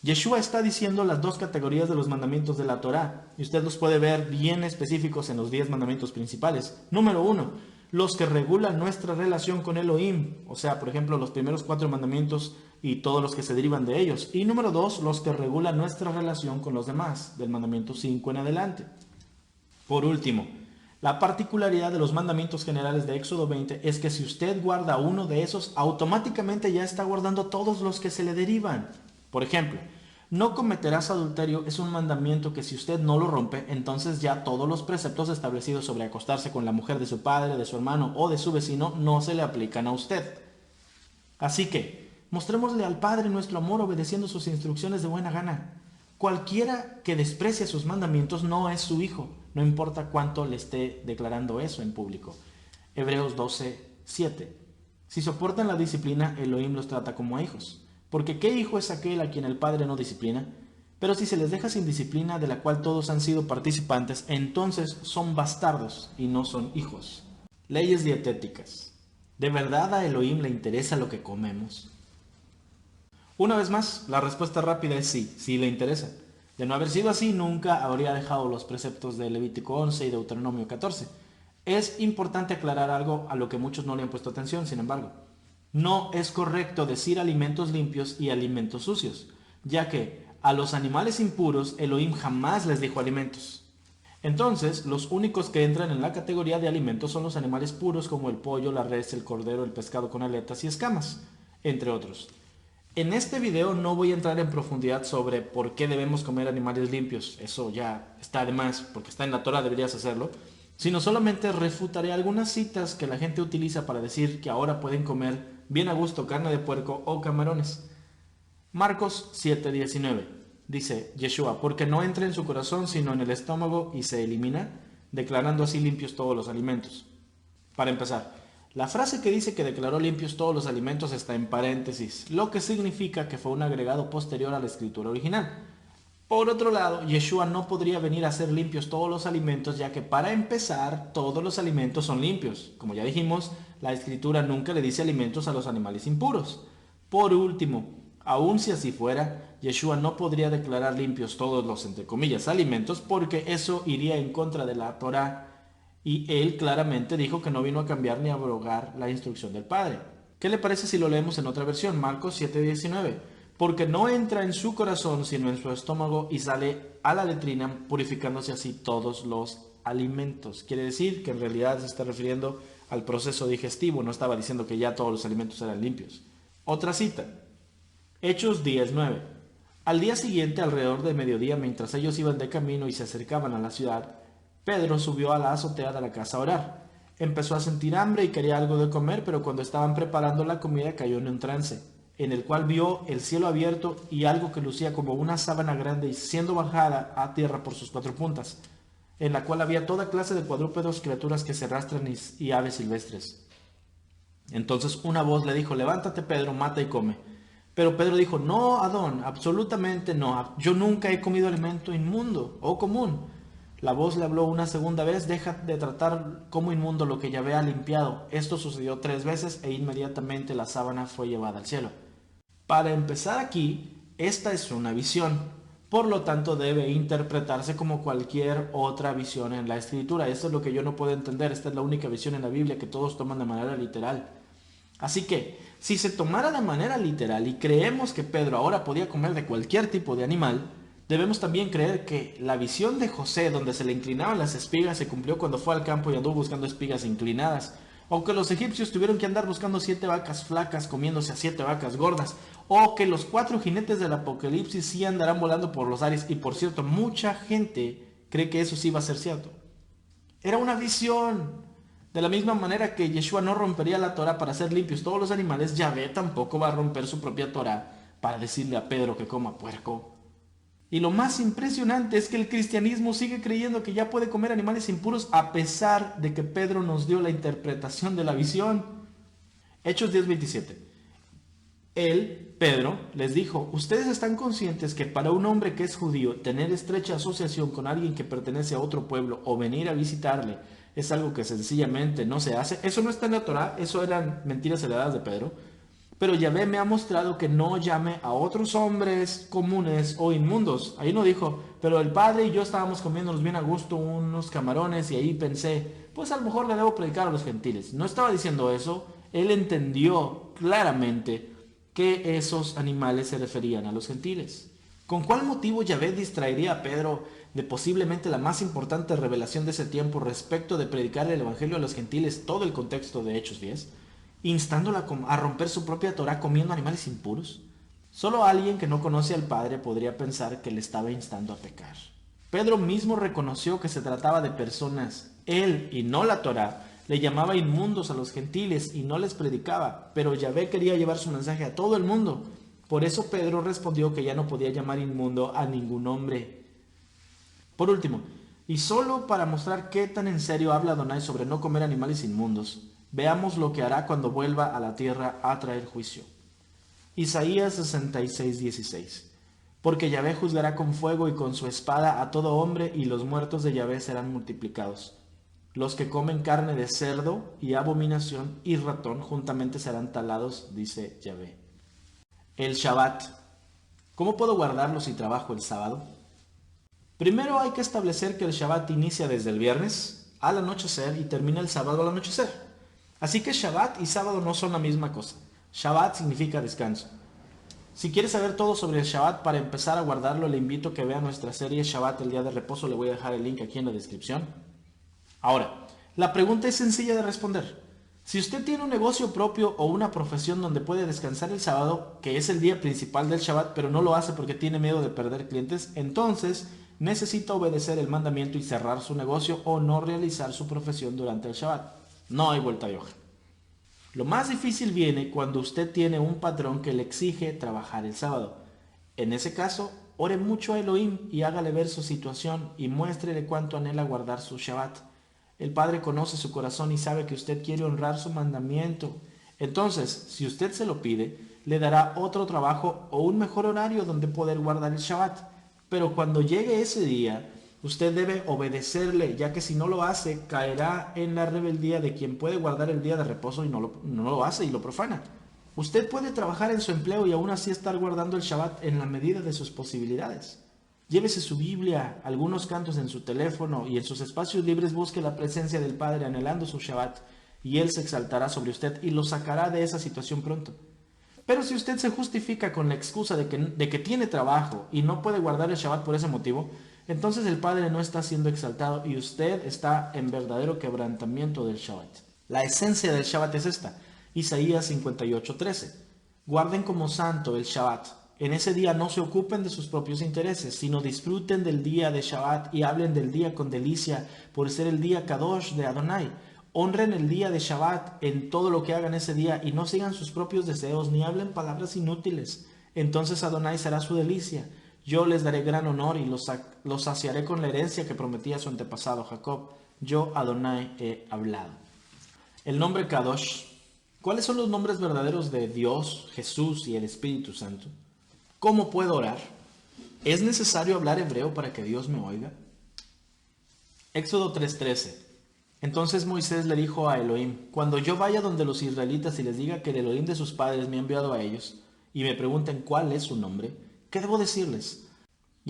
Yeshua está diciendo las dos categorías de los mandamientos de la Torá, y usted los puede ver bien específicos en los 10 mandamientos principales. Número 1, los que regulan nuestra relación con Elohim, o sea, por ejemplo, los primeros 4 mandamientos y todos los que se derivan de ellos. Y número 2, los que regulan nuestra relación con los demás, del mandamiento 5 en adelante. Por último, la particularidad de los mandamientos generales de Éxodo 20 es que si usted guarda uno de esos, automáticamente ya está guardando todos los que se le derivan. Por ejemplo, no cometerás adulterio es un mandamiento que si usted no lo rompe, entonces ya todos los preceptos establecidos sobre acostarse con la mujer de su padre, de su hermano o de su vecino no se le aplican a usted. Así que, mostrémosle al Padre nuestro amor obedeciendo sus instrucciones de buena gana. Cualquiera que desprecie sus mandamientos no es su hijo, no importa cuánto le esté declarando eso en público. Hebreos 12:7. Si soportan la disciplina, Elohim los trata como a hijos. Porque ¿qué hijo es aquel a quien el Padre no disciplina? Pero si se les deja sin disciplina, de la cual todos han sido participantes, entonces son bastardos y no son hijos. Leyes dietéticas. ¿De verdad a Elohim le interesa lo que comemos? Una vez más, la respuesta rápida es sí, sí le interesa. De no haber sido así, nunca habría dejado los preceptos de Levítico 11 y Deuteronomio 14. Es importante aclarar algo a lo que muchos no le han puesto atención, sin embargo. No es correcto decir alimentos limpios y alimentos sucios, ya que a los animales impuros Elohim jamás les dijo alimentos. Entonces, los únicos que entran en la categoría de alimentos son los animales puros como el pollo, la res, el cordero, el pescado con aletas y escamas, entre otros. En este video no voy a entrar en profundidad sobre por qué debemos comer animales limpios, eso ya está de más, porque está en la Torah, deberías hacerlo, sino solamente refutaré algunas citas que la gente utiliza para decir que ahora pueden comer bien a gusto carne de puerco o camarones. Marcos 7:19 dice Yeshua, porque no entra en su corazón sino en el estómago y se elimina, declarando así limpios todos los alimentos. Para empezar, la frase que dice que declaró limpios todos los alimentos está en paréntesis, lo que significa que fue un agregado posterior a la escritura original. Por otro lado, Yeshua no podría venir a hacer limpios todos los alimentos, ya que para empezar, todos los alimentos son limpios. Como ya dijimos, la escritura nunca le dice alimentos a los animales impuros. Por último, aun si así fuera, Yeshua no podría declarar limpios todos los, entre comillas, alimentos, porque eso iría en contra de la Torá, y él claramente dijo que no vino a cambiar ni a abrogar la instrucción del Padre. ¿Qué le parece si lo leemos en otra versión? Marcos 7:19. Porque no entra en su corazón sino en su estómago y sale a la letrina, purificándose así todos los alimentos. Quiere decir que en realidad se está refiriendo al proceso digestivo, no estaba diciendo que ya todos los alimentos eran limpios. Otra cita, Hechos 10:9. Al día siguiente, alrededor de mediodía, mientras ellos iban de camino y se acercaban a la ciudad, Pedro subió a la azotea de la casa a orar. Empezó a sentir hambre y quería algo de comer, pero cuando estaban preparando la comida cayó en un trance, en el cual vio el cielo abierto y algo que lucía como una sábana grande y siendo bajada a tierra por sus 4 puntas, en la cual había toda clase de cuadrúpedos, criaturas que se arrastran y aves silvestres. Entonces una voz le dijo, levántate Pedro, mata y come. Pero Pedro dijo, no, Adón, absolutamente no, yo nunca he comido alimento inmundo o común. La voz le habló una segunda vez, deja de tratar como inmundo lo que Yahvé ha limpiado. Esto sucedió 3 veces e inmediatamente la sábana fue llevada al cielo. Para empezar aquí, esta es una visión. Por lo tanto, debe interpretarse como cualquier otra visión en la Escritura. Esto es lo que yo no puedo entender. Esta es la única visión en la Biblia que todos toman de manera literal. Así que, si se tomara de manera literal y creemos que Pedro ahora podía comer de cualquier tipo de animal, debemos también creer que la visión de José, donde se le inclinaban las espigas, se cumplió cuando fue al campo y anduvo buscando espigas inclinadas. O que los egipcios tuvieron que andar buscando 7 vacas flacas comiéndose a 7 vacas gordas. O que los 4 jinetes del Apocalipsis sí andarán volando por los aires. Y por cierto, mucha gente cree que eso sí va a ser cierto. Era una visión. De la misma manera que Yeshua no rompería la Torah para hacer limpios todos los animales, Yahvé tampoco va a romper su propia Torah para decirle a Pedro que coma puerco. Y lo más impresionante es que el cristianismo sigue creyendo que ya puede comer animales impuros a pesar de que Pedro nos dio la interpretación de la visión. Hechos 10:27. Él, Pedro, les dijo: ustedes están conscientes que para un hombre que es judío, tener estrecha asociación con alguien que pertenece a otro pueblo o venir a visitarle es algo que sencillamente no se hace. Eso no está en la Torah, eso eran mentiras heredadas de Pedro. Pero Yahvé me ha mostrado que no llame a otros hombres comunes o inmundos. Ahí no dijo, pero el padre y yo estábamos comiéndonos bien a gusto unos camarones y ahí pensé, pues a lo mejor le debo predicar a los gentiles. No estaba diciendo eso, él entendió claramente que esos animales se referían a los gentiles. ¿Con cuál motivo Yahvé distraería a Pedro de posiblemente la más importante revelación de ese tiempo respecto de predicar el evangelio a los gentiles, todo el contexto de Hechos 10? Instándola a romper su propia Torah comiendo animales impuros. Solo alguien que no conoce al Padre podría pensar que le estaba instando a pecar. Pedro mismo reconoció que se trataba de personas. Él, y no la Torah, le llamaba inmundos a los gentiles y no les predicaba, pero Yahvé quería llevar su mensaje a todo el mundo. Por eso Pedro respondió que ya no podía llamar inmundo a ningún hombre. Por último, y solo para mostrar qué tan en serio habla Adonai sobre no comer animales inmundos, veamos lo que hará cuando vuelva a la tierra a traer juicio. Isaías 66:16. Porque Yahvé juzgará con fuego y con su espada a todo hombre, y los muertos de Yahvé serán multiplicados. Los que comen carne de cerdo y abominación y ratón juntamente serán talados, dice Yahvé. El Shabbat. ¿Cómo puedo guardarlo si trabajo el sábado? Primero hay que establecer que el Shabbat inicia desde el viernes al anochecer y termina el sábado al anochecer. Así que Shabbat y sábado no son la misma cosa. Shabbat significa descanso. Si quieres saber todo sobre el Shabbat para empezar a guardarlo, le invito a que vea nuestra serie Shabbat, el día de reposo. Le voy a dejar el link aquí en la descripción. Ahora, la pregunta es sencilla de responder. Si usted tiene un negocio propio o una profesión donde puede descansar el sábado, que es el día principal del Shabbat, pero no lo hace porque tiene miedo de perder clientes, entonces necesita obedecer el mandamiento y cerrar su negocio o no realizar su profesión durante el Shabbat. No hay vuelta de hoja. Lo más difícil viene cuando usted tiene un patrón que le exige trabajar el sábado. En ese caso, ore mucho a Elohim y hágale ver su situación y muéstrele cuánto anhela guardar su Shabbat. El Padre conoce su corazón y sabe que usted quiere honrar su mandamiento. Entonces, si usted se lo pide, le dará otro trabajo o un mejor horario donde poder guardar el Shabbat. Pero cuando llegue ese día, usted debe obedecerle, ya que si no lo hace, caerá en la rebeldía de quien puede guardar el día de reposo y no lo hace y lo profana. Usted puede trabajar en su empleo y aún así estar guardando el Shabbat en la medida de sus posibilidades. Llévese su Biblia, algunos cantos en su teléfono y en sus espacios libres busque la presencia del Padre anhelando su Shabbat y Él se exaltará sobre usted y lo sacará de esa situación pronto. Pero si usted se justifica con la excusa de que tiene trabajo y no puede guardar el Shabbat por ese motivo, entonces el Padre no está siendo exaltado y usted está en verdadero quebrantamiento del Shabbat. La esencia del Shabbat es esta. Isaías 58:13. Guarden como santo el Shabbat. En ese día no se ocupen de sus propios intereses, sino disfruten del día de Shabbat y hablen del día con delicia por ser el día Kadosh de Adonai. Honren el día de Shabbat en todo lo que hagan ese día y no sigan sus propios deseos ni hablen palabras inútiles. Entonces Adonai será su delicia. Yo les daré gran honor y los saciaré con la herencia que prometí a su antepasado Jacob. Yo, Adonai, he hablado. El nombre Kadosh. ¿Cuáles son los nombres verdaderos de Dios, Jesús y el Espíritu Santo? ¿Cómo puedo orar? ¿Es necesario hablar hebreo para que Dios me oiga? Éxodo 3:13. Entonces Moisés le dijo a Elohim: cuando yo vaya donde los israelitas y les diga que el Elohim de sus padres me ha enviado a ellos, y me pregunten cuál es su nombre, ¿qué debo decirles?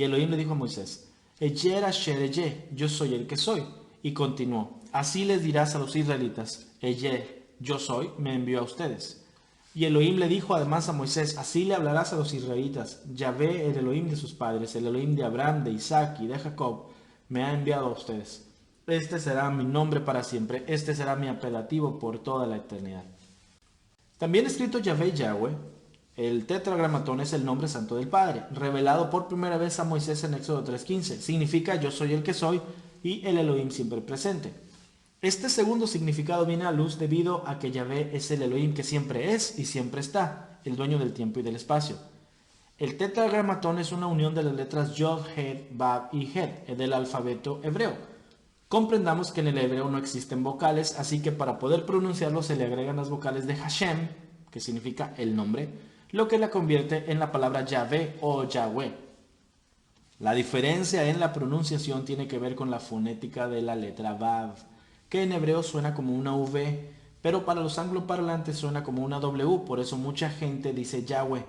Y Elohim le dijo a Moisés, Eyer Asher Eye, yo soy el que soy. Y continuó, así les dirás a los israelitas, Eyer, yo soy, me envió a ustedes. Y Elohim le dijo además a Moisés, así le hablarás a los israelitas, Yahvé, el Elohim de sus padres, el Elohim de Abraham, de Isaac y de Jacob, me ha enviado a ustedes. Este será mi nombre para siempre, este será mi apelativo por toda la eternidad. También escrito Yahvé Yahweh, el tetragramatón es el nombre santo del Padre, revelado por primera vez a Moisés en Éxodo 3.15. Significa yo soy el que soy y el Elohim siempre presente. Este segundo significado viene a luz debido a que Yahvé es el Elohim que siempre es y siempre está, el dueño del tiempo y del espacio. El tetragramatón es una unión de las letras Yod, Het, Vav y Het del alfabeto hebreo. Comprendamos que en el hebreo no existen vocales, así que para poder pronunciarlo se le agregan las vocales de Hashem, que significa el nombre, lo que la convierte en la palabra Yahvé o Yahweh. La diferencia en la pronunciación tiene que ver con la fonética de la letra Vav, que en hebreo suena como una V, pero para los angloparlantes suena como una W, por eso mucha gente dice Yahweh,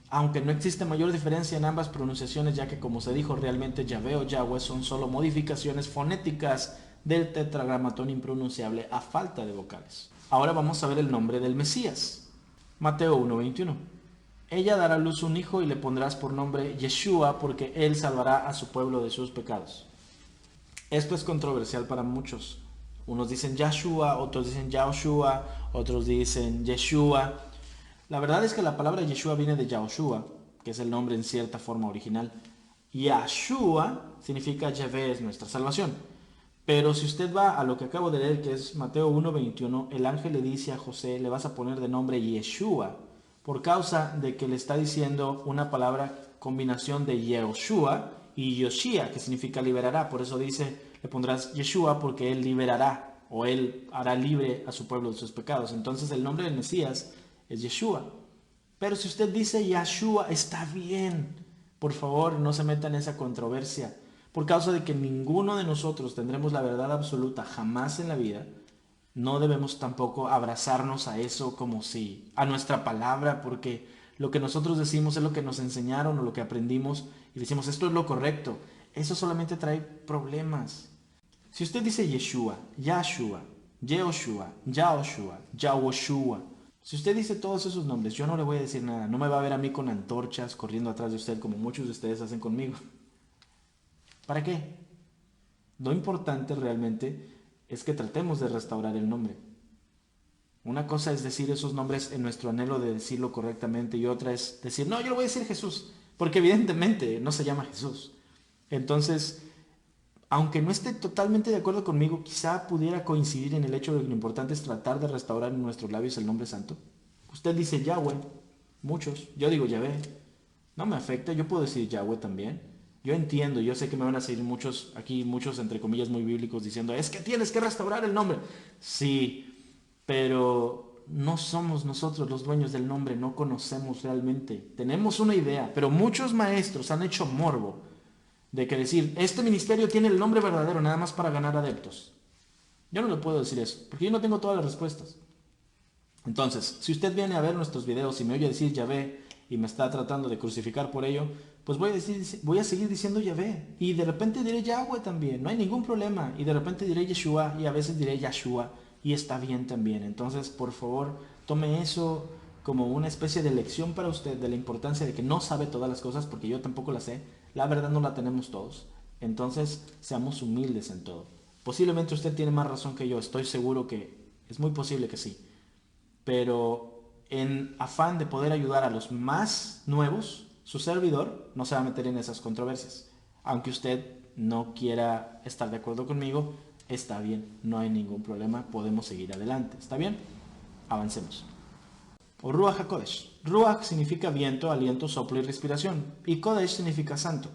aunque no existe mayor diferencia en ambas pronunciaciones, ya que como se dijo realmente Yahvé o Yahweh son solo modificaciones fonéticas del tetragramatón impronunciable a falta de vocales. Ahora vamos a ver el nombre del Mesías. Mateo 1:21. Ella dará a luz un hijo y le pondrás por nombre Yeshua, porque él salvará a su pueblo de sus pecados. Esto es controversial para muchos. Unos dicen Yahshua, otros dicen Yahushua, otros dicen Yeshua. La verdad es que la palabra Yeshua viene de Yahushua, que es el nombre en cierta forma original. Yahshua significa Yahvé es nuestra salvación. Pero si usted va a lo que acabo de leer, que es Mateo 1:21, el ángel le dice a José, le vas a poner de nombre Yeshua, por causa de que le está diciendo una palabra combinación de Yehoshua y Yoshia, que significa liberará. Por eso dice, le pondrás Yeshua porque él liberará, o él hará libre a su pueblo de sus pecados. Entonces el nombre del Mesías es Yeshua. Pero si usted dice Yahshua, está bien. Por favor, no se meta en esa controversia. Por causa de que ninguno de nosotros tendremos la verdad absoluta jamás en la vida, no debemos tampoco abrazarnos a eso como si, a nuestra palabra, porque lo que nosotros decimos es lo que nos enseñaron o lo que aprendimos y decimos esto es lo correcto. Eso solamente trae problemas. Si usted dice Yeshua, Yahshua, Yehoshua, Yahoshua, Yahushua, si usted dice todos esos nombres, yo no le voy a decir nada. No me va a ver a mí con antorchas corriendo atrás de usted como muchos de ustedes hacen conmigo. ¿Para qué? Lo importante realmente es que tratemos de restaurar el nombre. Una cosa es decir esos nombres en nuestro anhelo de decirlo correctamente y otra es decir, no, yo le voy a decir Jesús, porque evidentemente no se llama Jesús. Entonces, aunque no esté totalmente de acuerdo conmigo, quizá pudiera coincidir en el hecho de que lo importante es tratar de restaurar en nuestros labios el nombre santo. Usted dice Yahweh, muchos, yo digo Yahvé, no me afecta, yo puedo decir Yahweh también. Yo entiendo, yo sé que me van a seguir muchos, aquí muchos entre comillas muy bíblicos diciendo, es que tienes que restaurar el nombre. Sí, pero no somos nosotros los dueños del nombre, no conocemos realmente. Tenemos una idea, pero muchos maestros han hecho morbo de que decir, este ministerio tiene el nombre verdadero nada más para ganar adeptos. Yo no le puedo decir eso, porque yo no tengo todas las respuestas. Entonces, si usted viene a ver nuestros videos y me oye decir Yahvé y me está tratando de crucificar por ello, pues voy a seguir diciendo Yahvé. Y de repente diré Yahweh también, no hay ningún problema. Y de repente diré Yeshua y a veces diré Yahshua y está bien también. Entonces, por favor, tome eso como una especie de lección para usted de la importancia de que no sabe todas las cosas, porque yo tampoco las sé. La verdad no la tenemos todos. Entonces, seamos humildes en todo. Posiblemente usted tiene más razón que yo, estoy seguro que es muy posible que sí. Pero en afán de poder ayudar a los más nuevos, su servidor no se va a meter en esas controversias. Aunque usted no quiera estar de acuerdo conmigo, está bien, no hay ningún problema, podemos seguir adelante. ¿Está bien? Avancemos. O Ruach HaKodesh. Ruach significa viento, aliento, soplo y respiración. Y Kodesh significa santo.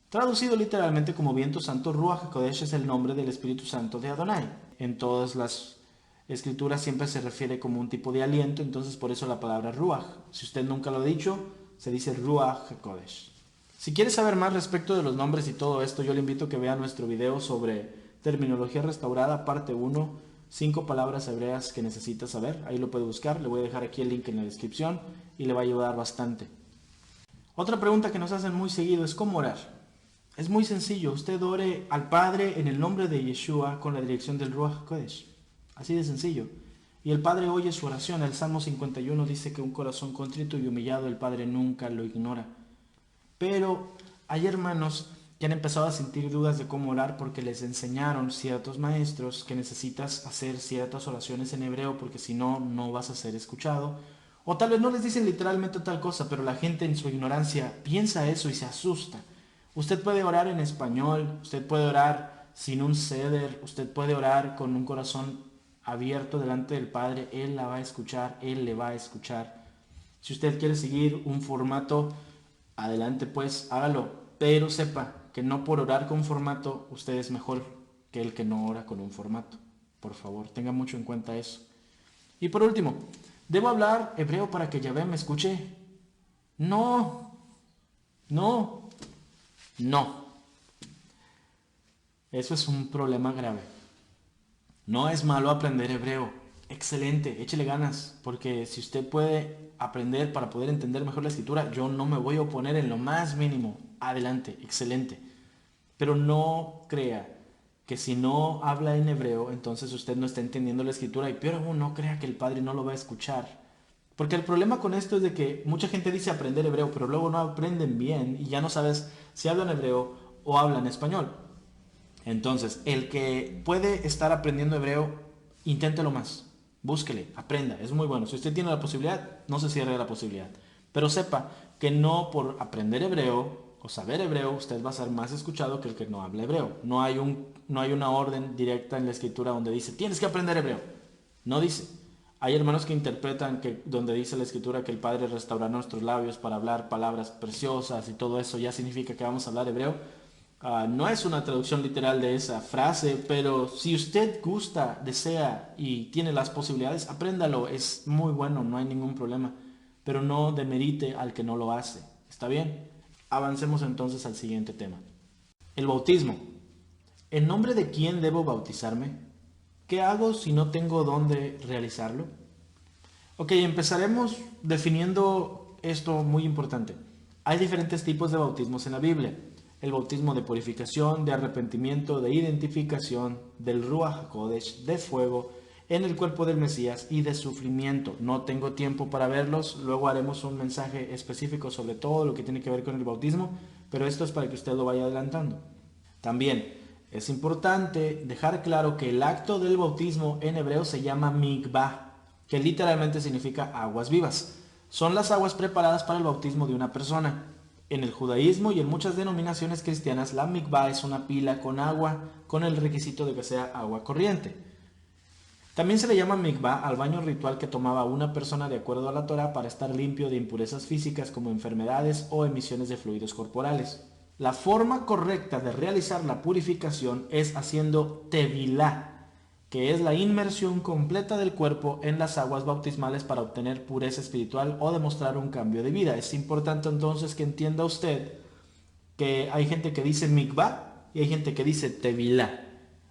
Traducido literalmente como viento santo, Ruach HaKodesh es el nombre del Espíritu Santo de Adonai. En todas las escrituras siempre se refiere como un tipo de aliento, entonces por eso la palabra Ruach. Si usted nunca lo ha dicho, se dice Ruach HaKodesh. Si quiere saber más respecto de los nombres y todo esto, yo le invito a que vea nuestro video sobre terminología restaurada, parte 1, 5 palabras hebreas que necesita saber. Ahí lo puede buscar, le voy a dejar aquí el link en la descripción y le va a ayudar bastante. Otra pregunta que nos hacen muy seguido es ¿cómo orar? Es muy sencillo, usted ore al Padre en el nombre de Yeshua con la dirección del Ruach HaKodesh. Así de sencillo. Y el Padre oye su oración. El Salmo 51 dice que un corazón contrito y humillado el Padre nunca lo ignora. Pero hay hermanos que han empezado a sentir dudas de cómo orar porque les enseñaron ciertos maestros que necesitas hacer ciertas oraciones en hebreo porque si no, no vas a ser escuchado. O tal vez no les dicen literalmente tal cosa, pero la gente en su ignorancia piensa eso y se asusta. Usted puede orar en español, usted puede orar sin un ceder, usted puede orar con un corazón abierto delante del Padre. Él la va a escuchar, Él le va a escuchar. Si usted quiere seguir un formato, adelante pues, hágalo. Pero sepa que no por orar con formato, usted es mejor que el que no ora con un formato. Por favor, tenga mucho en cuenta eso. Y por último, ¿debo hablar hebreo para que Yahvé me escuche? No, no, no. Eso es un problema grave. No es malo aprender hebreo. Excelente, échele ganas, porque si usted puede aprender para poder entender mejor la escritura, yo no me voy a oponer en lo más mínimo. Adelante, excelente. Pero no crea que si no habla en hebreo, entonces usted no está entendiendo la escritura y peor aún, no crea que el Padre no lo va a escuchar. Porque el problema con esto es de que mucha gente dice aprender hebreo, pero luego no aprenden bien y ya no sabes si hablan hebreo o hablan español. Entonces, el que puede estar aprendiendo hebreo, inténtelo más. Búsquele, aprenda, es muy bueno. Si usted tiene la posibilidad, no se cierre la posibilidad. Pero sepa que no por aprender hebreo o saber hebreo, usted va a ser más escuchado que el que no habla hebreo. No hay una orden directa en la escritura donde dice, tienes que aprender hebreo. No dice. Hay hermanos que interpretan que donde dice la escritura que el Padre restaurará nuestros labios para hablar palabras preciosas y todo eso ya significa que vamos a hablar hebreo. No es una traducción literal de esa frase, pero si usted gusta, desea y tiene las posibilidades, apréndalo, es muy bueno, no hay ningún problema, pero no demerite al que no lo hace. ¿Está bien? Avancemos entonces al siguiente tema. El bautismo. ¿En nombre de quién debo bautizarme? ¿Qué hago si no tengo dónde realizarlo? Ok, empezaremos definiendo esto muy importante. Hay diferentes tipos de bautismos en la Biblia. El bautismo de purificación, de arrepentimiento, de identificación, del Ruach HaKodesh, de fuego, en el cuerpo del Mesías y de sufrimiento. No tengo tiempo para verlos, luego haremos un mensaje específico sobre todo lo que tiene que ver con el bautismo, pero esto es para que usted lo vaya adelantando. También es importante dejar claro que el acto del bautismo en hebreo se llama mikvah, que literalmente significa aguas vivas. Son las aguas preparadas para el bautismo de una persona. En el judaísmo y en muchas denominaciones cristianas, la mikvah es una pila con agua con el requisito de que sea agua corriente. También se le llama mikvah al baño ritual que tomaba una persona de acuerdo a la Torá para estar limpio de impurezas físicas como enfermedades o emisiones de fluidos corporales. La forma correcta de realizar la purificación es haciendo tevilá, que es la inmersión completa del cuerpo en las aguas bautismales para obtener pureza espiritual o demostrar un cambio de vida. Es importante entonces que entienda usted que hay gente que dice mikvah y hay gente que dice tevilá,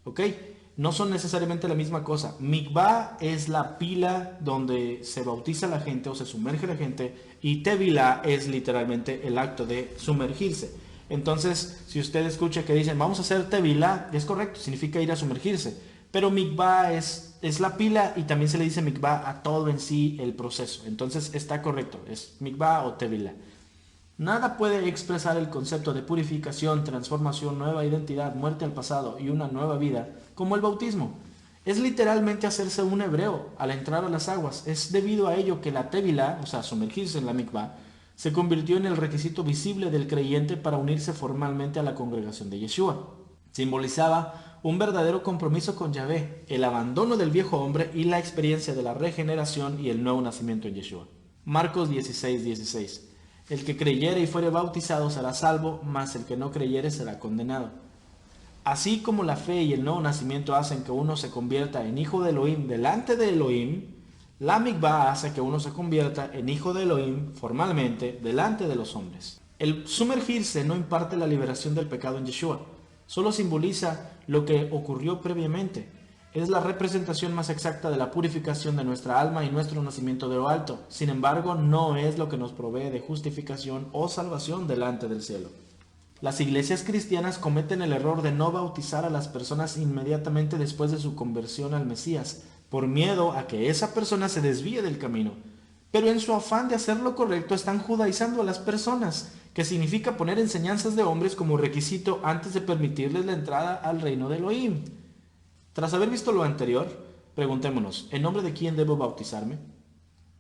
¿ok? No son necesariamente la misma cosa. Mikvah es la pila donde se bautiza la gente o se sumerge la gente y tevilá es literalmente el acto de sumergirse. Entonces, si usted escucha que dicen vamos a hacer tevilá, es correcto, significa ir a sumergirse. Pero mikvah es la pila y también se le dice mikvah a todo en sí el proceso. Entonces está correcto, es mikvah o tevilá. Nada puede expresar el concepto de purificación, transformación, nueva identidad, muerte al pasado y una nueva vida como el bautismo. Es literalmente hacerse un hebreo al entrar a las aguas. Es debido a ello que la tevilá, o sea, sumergirse en la mikvah, se convirtió en el requisito visible del creyente para unirse formalmente a la congregación de Yeshua. Simbolizaba un verdadero compromiso con Yahvé, el abandono del viejo hombre y la experiencia de la regeneración y el nuevo nacimiento en Yeshua. Marcos 16:16. El que creyere y fuere bautizado será salvo, mas el que no creyere será condenado. Así como la fe y el nuevo nacimiento hacen que uno se convierta en hijo de Elohim delante de Elohim, la mikvah hace que uno se convierta en hijo de Elohim formalmente delante de los hombres. El sumergirse no imparte la liberación del pecado en Yeshua, solo simboliza lo que ocurrió previamente. Es la representación más exacta de la purificación de nuestra alma y nuestro nacimiento de lo alto. Sin embargo, no es lo que nos provee de justificación o salvación delante del cielo. Las iglesias cristianas cometen el error de no bautizar a las personas inmediatamente después de su conversión al Mesías, por miedo a que esa persona se desvíe del camino. Pero en su afán de hacer lo correcto están judaizando a las personas, que significa poner enseñanzas de hombres como requisito antes de permitirles la entrada al reino de Elohim. Tras haber visto lo anterior, preguntémonos, ¿en nombre de quién debo bautizarme?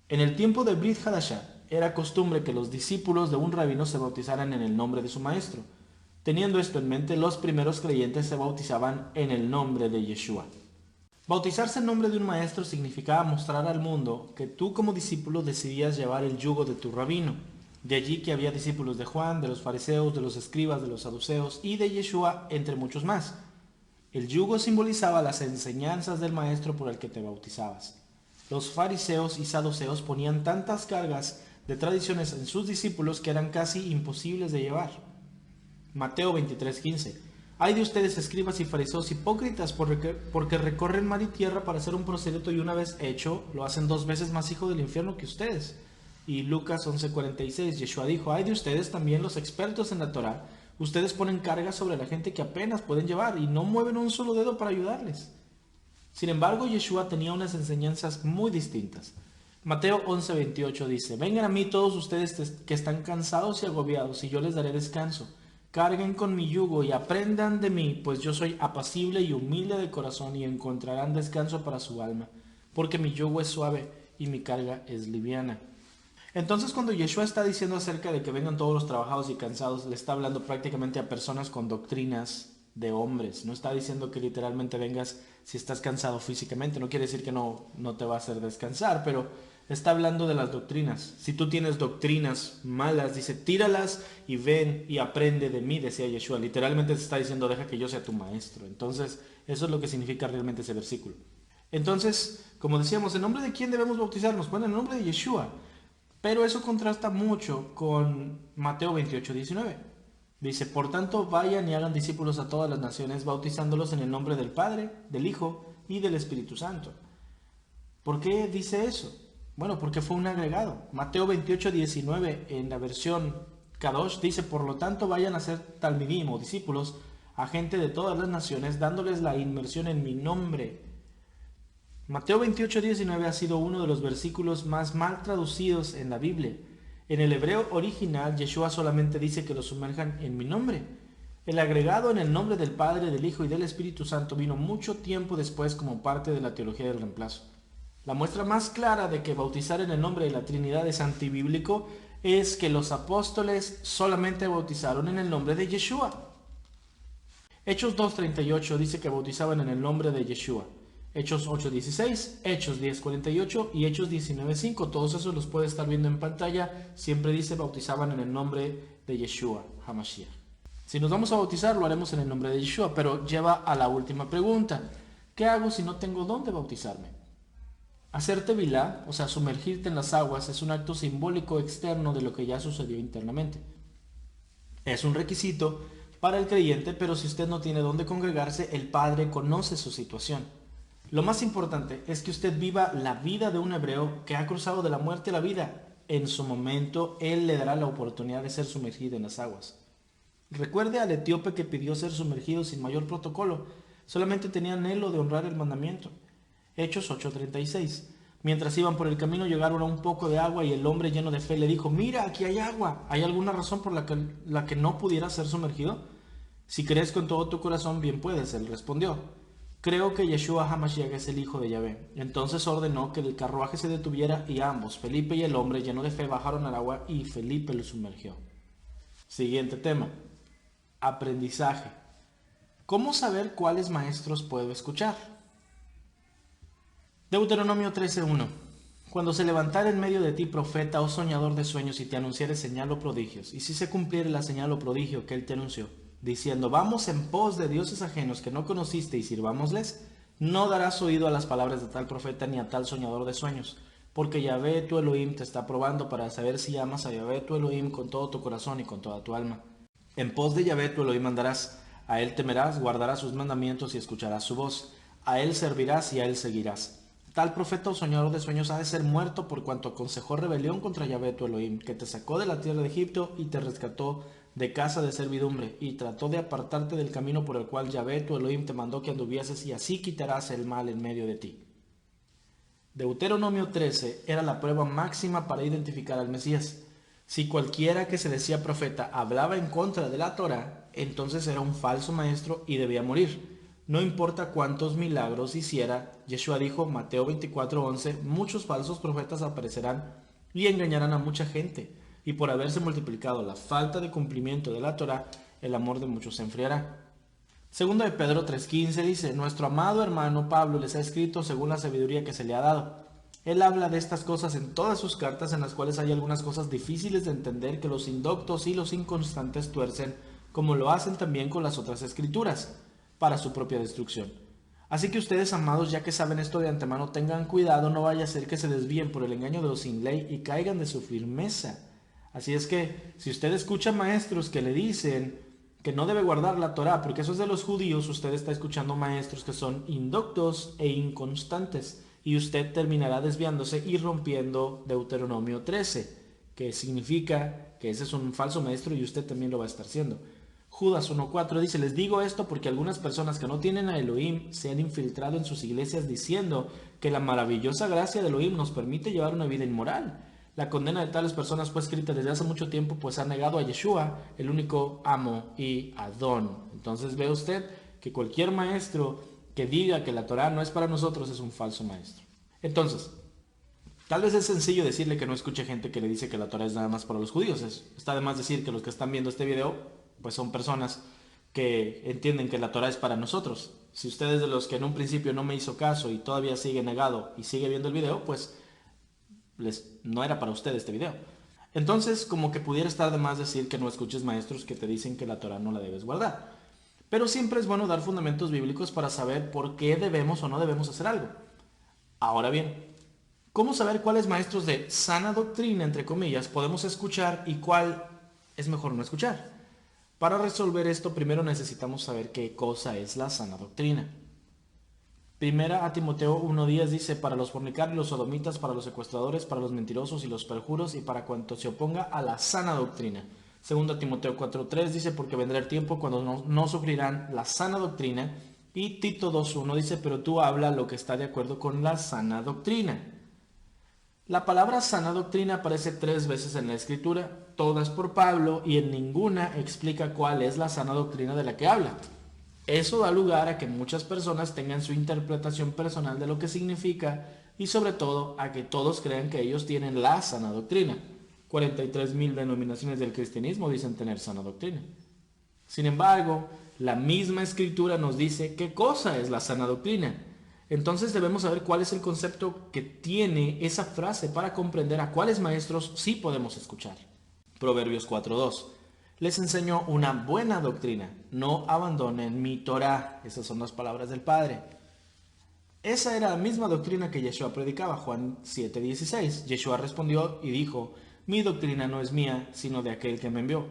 En el tiempo de Brit Hadashah, era costumbre que los discípulos de un rabino se bautizaran en el nombre de su maestro. Teniendo esto en mente, los primeros creyentes se bautizaban en el nombre de Yeshua. Bautizarse en nombre de un maestro significaba mostrar al mundo que tú como discípulo decidías llevar el yugo de tu rabino. De allí que había discípulos de Juan, de los fariseos, de los escribas, de los saduceos y de Yeshua, entre muchos más. El yugo simbolizaba las enseñanzas del maestro por el que te bautizabas. Los fariseos y saduceos ponían tantas cargas de tradiciones en sus discípulos que eran casi imposibles de llevar. Mateo 23:15. Hay de ustedes, escribas y fariseos hipócritas, porque recorren mar y tierra para hacer un prosélito y una vez hecho, lo hacen 2 veces más hijo del infierno que ustedes. Y Lucas 11:46, Yeshua dijo, hay de ustedes también los expertos en la Torá, ustedes ponen cargas sobre la gente que apenas pueden llevar y no mueven un solo dedo para ayudarles. Sin embargo, Yeshua tenía unas enseñanzas muy distintas. Mateo 11:28 dice, vengan a mí todos ustedes que están cansados y agobiados, y yo les daré descanso. Carguen con mi yugo y aprendan de mí, pues yo soy apacible y humilde de corazón, y encontrarán descanso para su alma, porque mi yugo es suave y mi carga es liviana. Entonces, cuando Yeshua está diciendo acerca de que vengan todos los trabajados y cansados, le está hablando prácticamente a personas con doctrinas de hombres. No está diciendo que literalmente vengas si estás cansado físicamente. No quiere decir que no te va a hacer descansar, pero está hablando de las doctrinas. Si tú tienes doctrinas malas, dice, tíralas y ven y aprende de mí, decía Yeshua. Literalmente te está diciendo, deja que yo sea tu maestro. Entonces, eso es lo que significa realmente ese versículo. Entonces, como decíamos, ¿en nombre de quién debemos bautizarnos? Bueno, en nombre de Yeshua. Pero eso contrasta mucho con Mateo 28:19. Dice, por tanto, vayan y hagan discípulos a todas las naciones, bautizándolos en el nombre del Padre, del Hijo y del Espíritu Santo. ¿Por qué dice eso? Bueno, porque fue un agregado. Mateo 28:19 en la versión Kadosh dice, por lo tanto, vayan a ser talmidim o discípulos a gente de todas las naciones, dándoles la inmersión en mi nombre. Mateo 28:19 ha sido uno de los versículos más mal traducidos en la Biblia. En el hebreo original, Yeshua solamente dice que lo sumerjan en mi nombre. El agregado en el nombre del Padre, del Hijo y del Espíritu Santo vino mucho tiempo después como parte de la teología del reemplazo. La muestra más clara de que bautizar en el nombre de la Trinidad es antibíblico es que los apóstoles solamente bautizaron en el nombre de Yeshua. Hechos 2:38 dice que bautizaban en el nombre de Yeshua. Hechos 8:16, Hechos 10:48 y Hechos 19:5. Todos esos los puede estar viendo en pantalla. Siempre dice bautizaban en el nombre de Yeshua, HaMashiach. Si nos vamos a bautizar, lo haremos en el nombre de Yeshua, pero lleva a la última pregunta. ¿Qué hago si no tengo dónde bautizarme? Hacer tevilá, o sea, sumergirte en las aguas, es un acto simbólico externo de lo que ya sucedió internamente. Es un requisito para el creyente, pero si usted no tiene dónde congregarse, el Padre conoce su situación. Lo más importante es que usted viva la vida de un hebreo que ha cruzado de la muerte a la vida. En su momento, Él le dará la oportunidad de ser sumergido en las aguas. Recuerde al etíope que pidió ser sumergido sin mayor protocolo. Solamente tenía anhelo de honrar el mandamiento. Hechos 8:36. Mientras iban por el camino llegaron a un poco de agua y el hombre lleno de fe le dijo, mira, aquí hay agua. ¿Hay alguna razón por la que no pudiera ser sumergido? Si crees con todo tu corazón, bien puedes, él respondió. Creo que Yeshua HaMashiach es el hijo de Yahvé. Entonces ordenó que el carruaje se detuviera y ambos, Felipe y el hombre lleno de fe, bajaron al agua y Felipe lo sumergió. Siguiente tema. Aprendizaje. ¿Cómo saber cuáles maestros puedo escuchar? Deuteronomio 13:1. Cuando se levantare en medio de ti profeta o soñador de sueños y te anunciare señal o prodigios, y si se cumpliere la señal o prodigio que él te anunció, diciendo, vamos en pos de dioses ajenos que no conociste y sirvámosles, no darás oído a las palabras de tal profeta ni a tal soñador de sueños, porque Yahvé tu Elohim te está probando para saber si amas a Yahvé tu Elohim con todo tu corazón y con toda tu alma. En pos de Yahvé tu Elohim andarás, a él temerás, guardarás sus mandamientos y escucharás su voz. a él servirás y a él seguirás. Tal profeta o soñador de sueños ha de ser muerto por cuanto aconsejó rebelión contra Yahvé tu Elohim, que te sacó de la tierra de Egipto y te rescató de casa de servidumbre, y trató de apartarte del camino por el cual Yahvé tu Elohim te mandó que anduvieses, y así quitarás el mal en medio de ti. Deuteronomio 13 era la prueba máxima para identificar al Mesías. Si cualquiera que se decía profeta hablaba en contra de la Torá, entonces era un falso maestro y debía morir. No importa cuántos milagros hiciera, Yeshua dijo, Mateo 24:11, muchos falsos profetas aparecerán y engañarán a mucha gente, y por haberse multiplicado la falta de cumplimiento de la Torá, el amor de muchos se enfriará. Segunda de Pedro 3:15 dice, nuestro amado hermano Pablo les ha escrito según la sabiduría que se le ha dado. Él habla de estas cosas en todas sus cartas, en las cuales hay algunas cosas difíciles de entender que los indoctos y los inconstantes tuercen, como lo hacen también con las otras escrituras, para su propia destrucción. Así que ustedes, amados, ya que saben esto de antemano, tengan cuidado, no vaya a ser que se desvíen por el engaño de los sin ley y caigan de su firmeza. Así es que, si usted escucha maestros que le dicen que no debe guardar la Torá, porque eso es de los judíos, usted está escuchando maestros que son indoctos e inconstantes, y usted terminará desviándose y rompiendo Deuteronomio 13, que significa que ese es un falso maestro y usted también lo va a estar siendo. Judas 1:4 dice, les digo esto porque algunas personas que no tienen a Elohim se han infiltrado en sus iglesias diciendo que la maravillosa gracia de Elohim nos permite llevar una vida inmoral. La condena de tales personas fue escrita desde hace mucho tiempo, pues han negado a Yeshua, el único amo y Adón. Entonces ve usted que cualquier maestro que diga que la Torá no es para nosotros es un falso maestro. Entonces, tal vez es sencillo decirle que no escuche gente que le dice que la Torá es nada más para los judíos. Está de más decir que los que están viendo este video pues son personas que entienden que la Torá es para nosotros. Si usted es de los que en un principio no me hizo caso y todavía sigue negado y sigue viendo el video, pues no era para usted este video. Entonces, como que pudiera estar de más decir que no escuches maestros que te dicen que la Torá no la debes guardar. Pero siempre es bueno dar fundamentos bíblicos para saber por qué debemos o no debemos hacer algo. Ahora bien, ¿cómo saber cuáles maestros de sana doctrina, entre comillas, podemos escuchar y cuál es mejor no escuchar? Para resolver esto, primero necesitamos saber qué cosa es la sana doctrina. Primera a Timoteo 1:10 dice, para los fornicarios, los sodomitas, para los secuestradores, para los mentirosos y los perjuros y para cuanto se oponga a la sana doctrina. Segunda Timoteo 4:3 dice, porque vendrá el tiempo cuando no sufrirán la sana doctrina. Y Tito 2:1 dice, pero tú habla lo que está de acuerdo con la sana doctrina. La palabra sana doctrina aparece 3 veces en la Escritura, todas por Pablo, y en ninguna explica cuál es la sana doctrina de la que habla. Eso da lugar a que muchas personas tengan su interpretación personal de lo que significa y sobre todo a que todos crean que ellos tienen la sana doctrina. 43,000 denominaciones del cristianismo dicen tener sana doctrina. Sin embargo, la misma Escritura nos dice qué cosa es la sana doctrina. Entonces debemos saber cuál es el concepto que tiene esa frase para comprender a cuáles maestros sí podemos escuchar. Proverbios 4:2. Les enseño una buena doctrina, no abandonen mi Torá. Esas son las palabras del Padre. Esa era la misma doctrina que Yeshua predicaba, Juan 7:16. Yeshua respondió y dijo, mi doctrina no es mía, sino de aquel que me envió.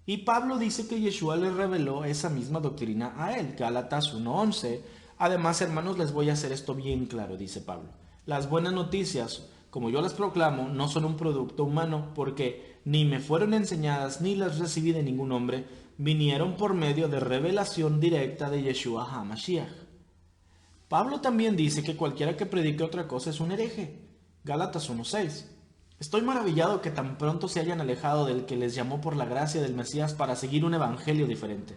Y Pablo dice que Yeshua le reveló esa misma doctrina a él, Gálatas 1:11. Además, hermanos, les voy a hacer esto bien claro, dice Pablo. Las buenas noticias, como yo las proclamo, no son un producto humano, porque ni me fueron enseñadas ni las recibí de ningún hombre, vinieron por medio de revelación directa de Yeshua HaMashiach. Pablo también dice que cualquiera que predique otra cosa es un hereje, Gálatas 1:6. Estoy maravillado que tan pronto se hayan alejado del que les llamó por la gracia del Mesías para seguir un evangelio diferente.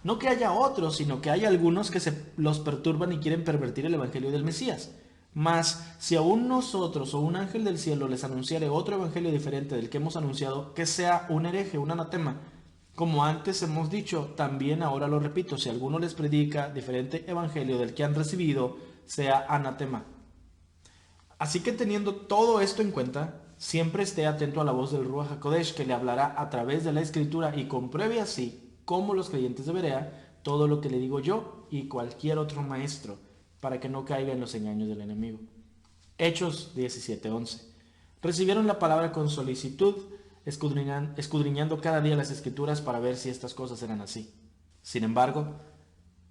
No que haya otros, sino que hay algunos que se los perturban y quieren pervertir el evangelio del Mesías. Mas, si aún nosotros o un ángel del cielo les anunciare otro evangelio diferente del que hemos anunciado, que sea un hereje, un anatema. Como antes hemos dicho, también ahora lo repito, si alguno les predica diferente evangelio del que han recibido, sea anatema. Así que teniendo todo esto en cuenta, siempre esté atento a la voz del Ruach HaKodesh que le hablará a través de la Escritura y compruebe así, como los creyentes de Berea, todo lo que le digo yo y cualquier otro maestro, para que no caiga en los engaños del enemigo. Hechos 17:11. Recibieron la palabra con solicitud, escudriñando cada día las Escrituras para ver si estas cosas eran así. Sin embargo,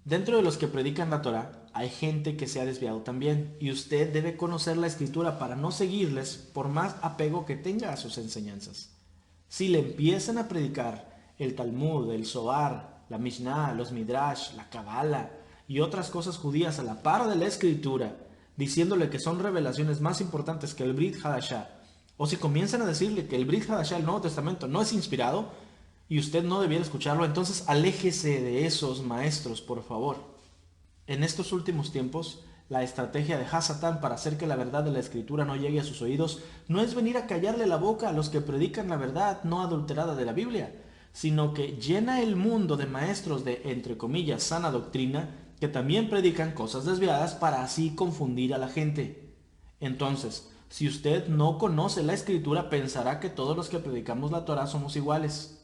dentro de los que predican la Torá, hay gente que se ha desviado también, y usted debe conocer la escritura para no seguirles por más apego que tenga a sus enseñanzas. Si le empiezan a predicar el Talmud, el Zohar, la Mishnah, los Midrash, la Kabbalah y otras cosas judías a la par de la escritura, diciéndole que son revelaciones más importantes que el Brit Hadashah, o si comienzan a decirle que el Brit Hadashah, el Nuevo Testamento, no es inspirado y usted no debiera escucharlo, entonces aléjese de esos maestros, por favor. En estos últimos tiempos, la estrategia de Hasatán para hacer que la verdad de la escritura no llegue a sus oídos no es venir a callarle la boca a los que predican la verdad no adulterada de la Biblia, sino que llena el mundo de maestros de, entre comillas, sana doctrina, que también predican cosas desviadas para así confundir a la gente. Entonces, si usted no conoce la escritura, pensará que todos los que predicamos la Torah somos iguales.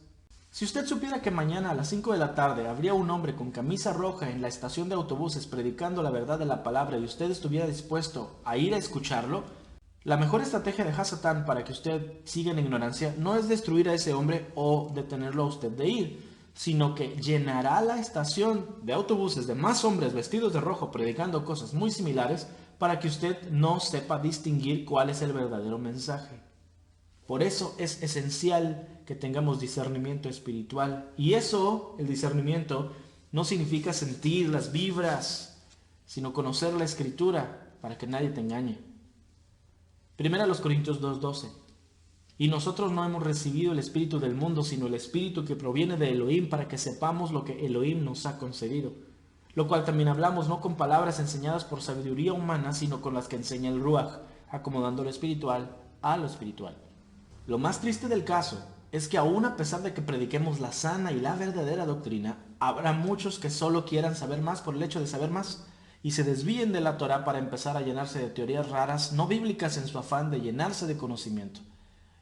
Si usted supiera que mañana a las 5 de la tarde habría un hombre con camisa roja en la estación de autobuses predicando la verdad de la palabra y usted estuviera dispuesto a ir a escucharlo, la mejor estrategia de Hasatán para que usted siga en ignorancia no es destruir a ese hombre o detenerlo a usted de ir, sino que llenará la estación de autobuses de más hombres vestidos de rojo predicando cosas muy similares para que usted no sepa distinguir cuál es el verdadero mensaje. Por eso es esencial que tengamos discernimiento espiritual. Y eso, el discernimiento, no significa sentir las vibras, sino conocer la escritura para que nadie te engañe. Primera los Corintios 2:12. Y nosotros no hemos recibido el espíritu del mundo, sino el espíritu que proviene de Elohim, para que sepamos lo que Elohim nos ha concedido. Lo cual también hablamos no con palabras enseñadas por sabiduría humana, sino con las que enseña el Ruach, acomodando lo espiritual a lo espiritual. Lo más triste del caso es que aún a pesar de que prediquemos la sana y la verdadera doctrina, habrá muchos que solo quieran saber más por el hecho de saber más y se desvíen de la Torah para empezar a llenarse de teorías raras, no bíblicas, en su afán de llenarse de conocimiento.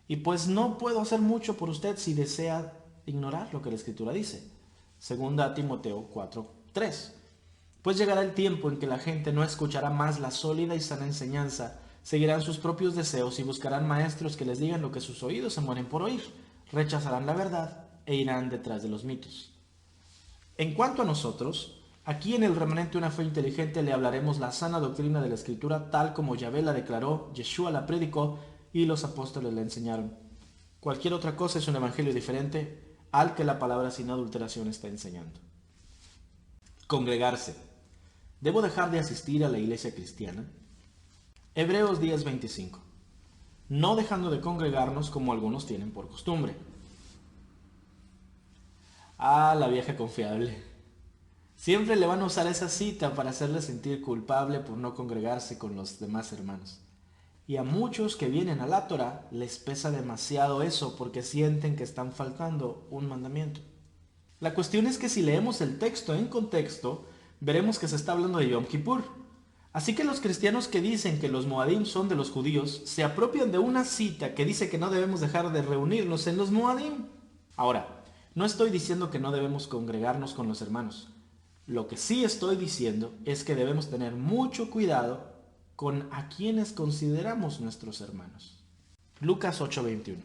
Y pues no puedo hacer mucho por usted si desea ignorar lo que la Escritura dice. Segunda Timoteo 4:3. Pues llegará el tiempo en que la gente no escuchará más la sólida y sana enseñanza, seguirán sus propios deseos y buscarán maestros que les digan lo que sus oídos se mueren por oír, rechazarán la verdad e irán detrás de los mitos. En cuanto a nosotros, aquí en el remanente Una Fe Inteligente le hablaremos la sana doctrina de la Escritura tal como Yahvé la declaró, Yeshua la predicó y los apóstoles la enseñaron. Cualquier otra cosa es un evangelio diferente al que la palabra sin adulteración está enseñando. Congregarse. ¿Debo dejar de asistir a la iglesia cristiana? Hebreos 10:25. No dejando de congregarnos como algunos tienen por costumbre. La vieja confiable. Siempre le van a usar esa cita para hacerle sentir culpable por no congregarse con los demás hermanos. Y a muchos que vienen a la Torah les pesa demasiado eso porque sienten que están faltando un mandamiento. La cuestión es que si leemos el texto en contexto, veremos que se está hablando de Yom Kippur. Así que los cristianos que dicen que los Moadim son de los judíos se apropian de una cita que dice que no debemos dejar de reunirnos en los Moadim. Ahora, no estoy diciendo que no debemos congregarnos con los hermanos. Lo que sí estoy diciendo es que debemos tener mucho cuidado con a quienes consideramos nuestros hermanos. Lucas 8:21.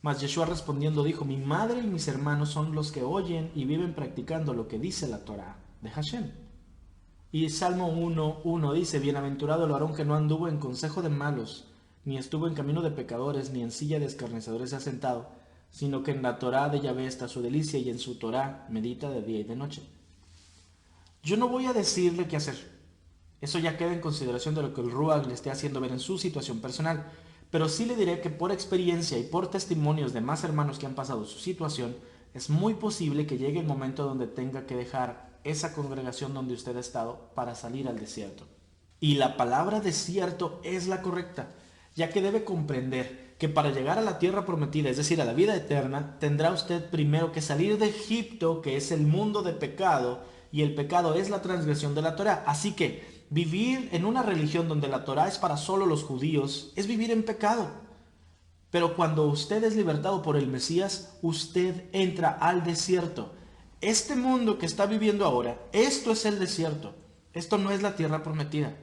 Mas Yeshua respondiendo dijo: mi madre y mis hermanos son los que oyen y viven practicando lo que dice la Torah de Hashem. Y Salmo 1:1 dice: bienaventurado el varón que no anduvo en consejo de malos, ni estuvo en camino de pecadores, ni en silla de escarnecedores se ha sentado, sino que en la Torah de Yahvé está su delicia, y en su Torah medita de día y de noche. Yo no voy a decirle qué hacer. Eso ya queda en consideración de lo que el Ruach le esté haciendo ver en su situación personal, pero sí le diré que por experiencia y por testimonios de más hermanos que han pasado su situación, es muy posible que llegue el momento donde tenga que dejar esa congregación donde usted ha estado para salir al desierto. Y la palabra desierto es la correcta, ya que debe comprender que para llegar a la tierra prometida, es decir, a la vida eterna, tendrá usted primero que salir de Egipto, que es el mundo de pecado, y el pecado es la transgresión de la Torah. Así que vivir en una religión donde la Torah es para solo los judíos es vivir en pecado. Pero cuando usted es libertado por el Mesías, usted entra al desierto. Este mundo que está viviendo ahora, esto es el desierto. Esto no es la tierra prometida.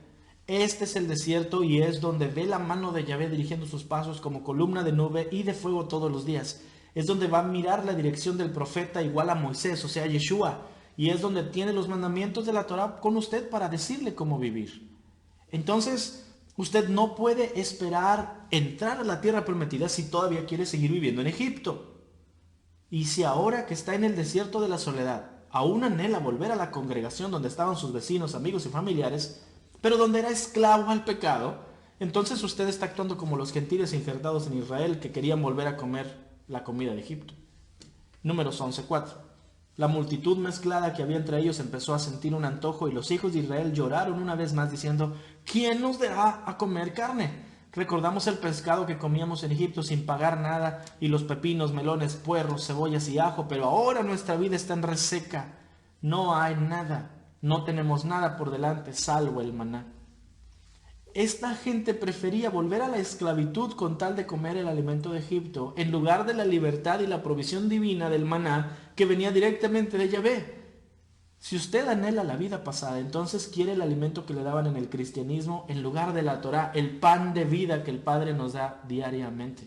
Este es el desierto y es donde ve la mano de Yahvé dirigiendo sus pasos como columna de nube y de fuego todos los días. Es donde va a mirar la dirección del profeta igual a Moisés, o sea, Yeshua. y es donde tiene los mandamientos de la Torá con usted para decirle cómo vivir. Entonces, usted no puede esperar entrar a la tierra prometida si todavía quiere seguir viviendo en Egipto. Y si ahora que está en el desierto de la soledad, aún anhela volver a la congregación donde estaban sus vecinos, amigos y familiares, pero donde era esclavo al pecado, entonces usted está actuando como los gentiles injertados en Israel que querían volver a comer la comida de Egipto. Números 11:4. La multitud mezclada que había entre ellos empezó a sentir un antojo y los hijos de Israel lloraron una vez más diciendo: ¿quién nos dará a comer carne? Recordamos el pescado que comíamos en Egipto sin pagar nada, y los pepinos, melones, puerros, cebollas y ajo, pero ahora nuestra vida está en reseca. No hay nada, no tenemos nada por delante salvo el maná. Esta gente prefería volver a la esclavitud con tal de comer el alimento de Egipto, en lugar de la libertad y la provisión divina del maná que venía directamente de Yahvé. Si usted anhela la vida pasada, entonces quiere el alimento que le daban en el cristianismo en lugar de la Torá, el pan de vida que el Padre nos da diariamente.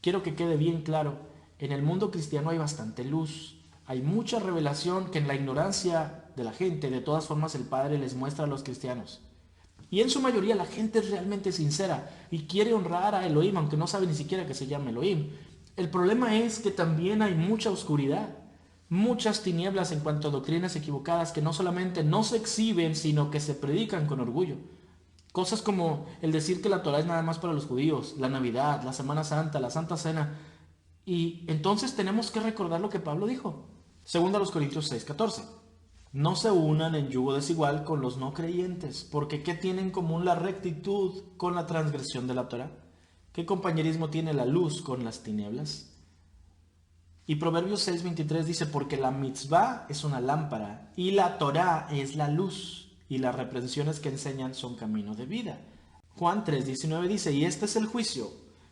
Quiero que quede bien claro, en el mundo cristiano hay bastante luz, hay mucha revelación que en la ignorancia de la gente, de todas formas el Padre les muestra a los cristianos. Y en su mayoría la gente es realmente sincera y quiere honrar a Elohim, aunque no sabe ni siquiera que se llama Elohim. El problema es que también hay mucha oscuridad, muchas tinieblas en cuanto a doctrinas equivocadas que no solamente no se exhiben, sino que se predican con orgullo. Cosas como el decir que la Torah es nada más para los judíos, la Navidad, la Semana Santa, la Santa Cena. Y entonces tenemos que recordar lo que Pablo dijo. Segunda a los Corintios 6:14. No se unan en yugo desigual con los no creyentes, porque ¿qué tiene en común la rectitud con la transgresión de la Torá? ¿Qué compañerismo tiene la luz con las tinieblas? Y Proverbios 6:23 dice: porque la mitzvah es una lámpara, y la Torá es la luz, y las reprensiones que enseñan son camino de vida. Juan 3:19 dice: y este es el juicio,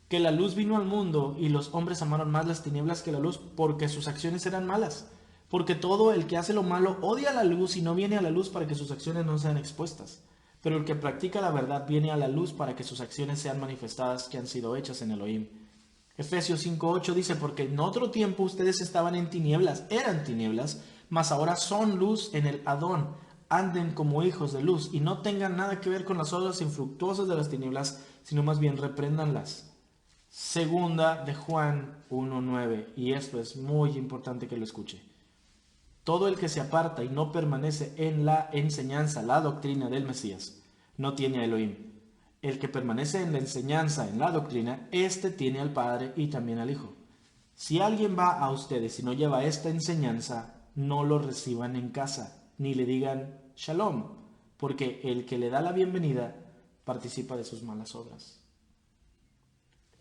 que la luz vino al mundo, y los hombres amaron más las tinieblas que la luz, porque sus acciones eran malas. Porque todo el que hace lo malo odia la luz y no viene a la luz para que sus acciones no sean expuestas. Pero el que practica la verdad viene a la luz para que sus acciones sean manifestadas que han sido hechas en Elohim. Efesios 5:8 dice: porque en otro tiempo ustedes estaban en tinieblas, eran tinieblas, mas ahora son luz en el Adón. Anden como hijos de luz y no tengan nada que ver con las obras infructuosas de las tinieblas, sino más bien repréndanlas. Segunda de Juan 1:9, y esto es muy importante que lo escuche. Todo el que se aparta y no permanece en la enseñanza, la doctrina del Mesías, no tiene a Elohim. El que permanece en la enseñanza, en la doctrina, éste tiene al Padre y también al Hijo. Si alguien va a ustedes y no lleva esta enseñanza, no lo reciban en casa, ni le digan Shalom, porque el que le da la bienvenida participa de sus malas obras.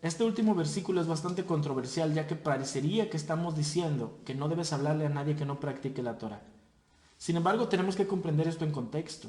Este último versículo es bastante controversial, ya que parecería que estamos diciendo que no debes hablarle a nadie que no practique la Torah. Sin embargo, tenemos que comprender esto en contexto.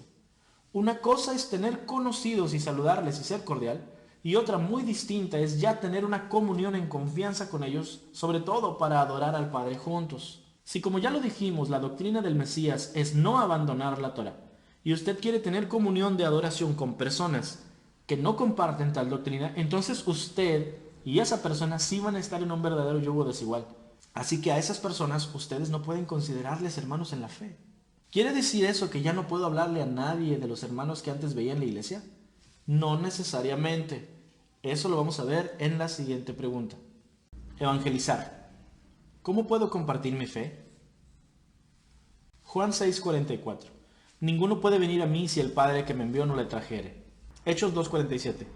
Una cosa es tener conocidos y saludarles y ser cordial, y otra muy distinta es ya tener una comunión en confianza con ellos, sobre todo para adorar al Padre juntos. Si, como ya lo dijimos, la doctrina del Mesías es no abandonar la Torah, y usted quiere tener comunión de adoración con personas que no comparten tal doctrina, entonces usted y esa persona sí van a estar en un verdadero yugo desigual. Así que a esas personas ustedes no pueden considerarles hermanos en la fe. ¿Quiere decir eso que ya no puedo hablarle a nadie de los hermanos que antes veía en la iglesia? No necesariamente. Eso lo vamos a ver en la siguiente pregunta. Evangelizar. ¿Cómo puedo compartir mi fe? Juan 6:44. Ninguno puede venir a mí si el Padre que me envió no le trajere. Hechos 2:47.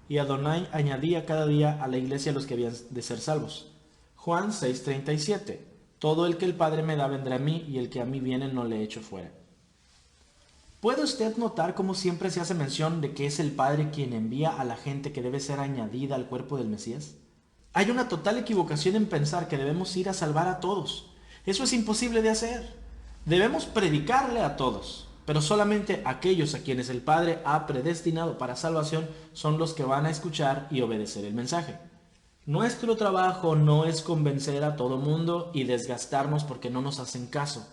Y Adonai añadía cada día a la iglesia los que habían de ser salvos. Juan 6:37. Todo el que el Padre me da vendrá a mí, y el que a mí viene no le echo fuera. ¿Puede usted notar cómo siempre se hace mención de que es el Padre quien envía a la gente que debe ser añadida al cuerpo del Mesías? Hay una total equivocación en pensar que debemos ir a salvar a todos. Eso es imposible de hacer. Debemos predicarle a todos. Pero solamente aquellos a quienes el Padre ha predestinado para salvación son los que van a escuchar y obedecer el mensaje. Nuestro trabajo no es convencer a todo mundo y desgastarnos porque no nos hacen caso.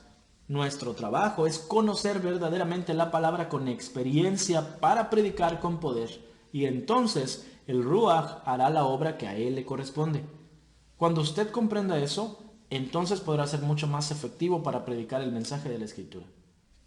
Nuestro trabajo es conocer verdaderamente la palabra con experiencia para predicar con poder, y entonces el Ruach hará la obra que a él le corresponde. Cuando usted comprenda eso, entonces podrá ser mucho más efectivo para predicar el mensaje de la Escritura.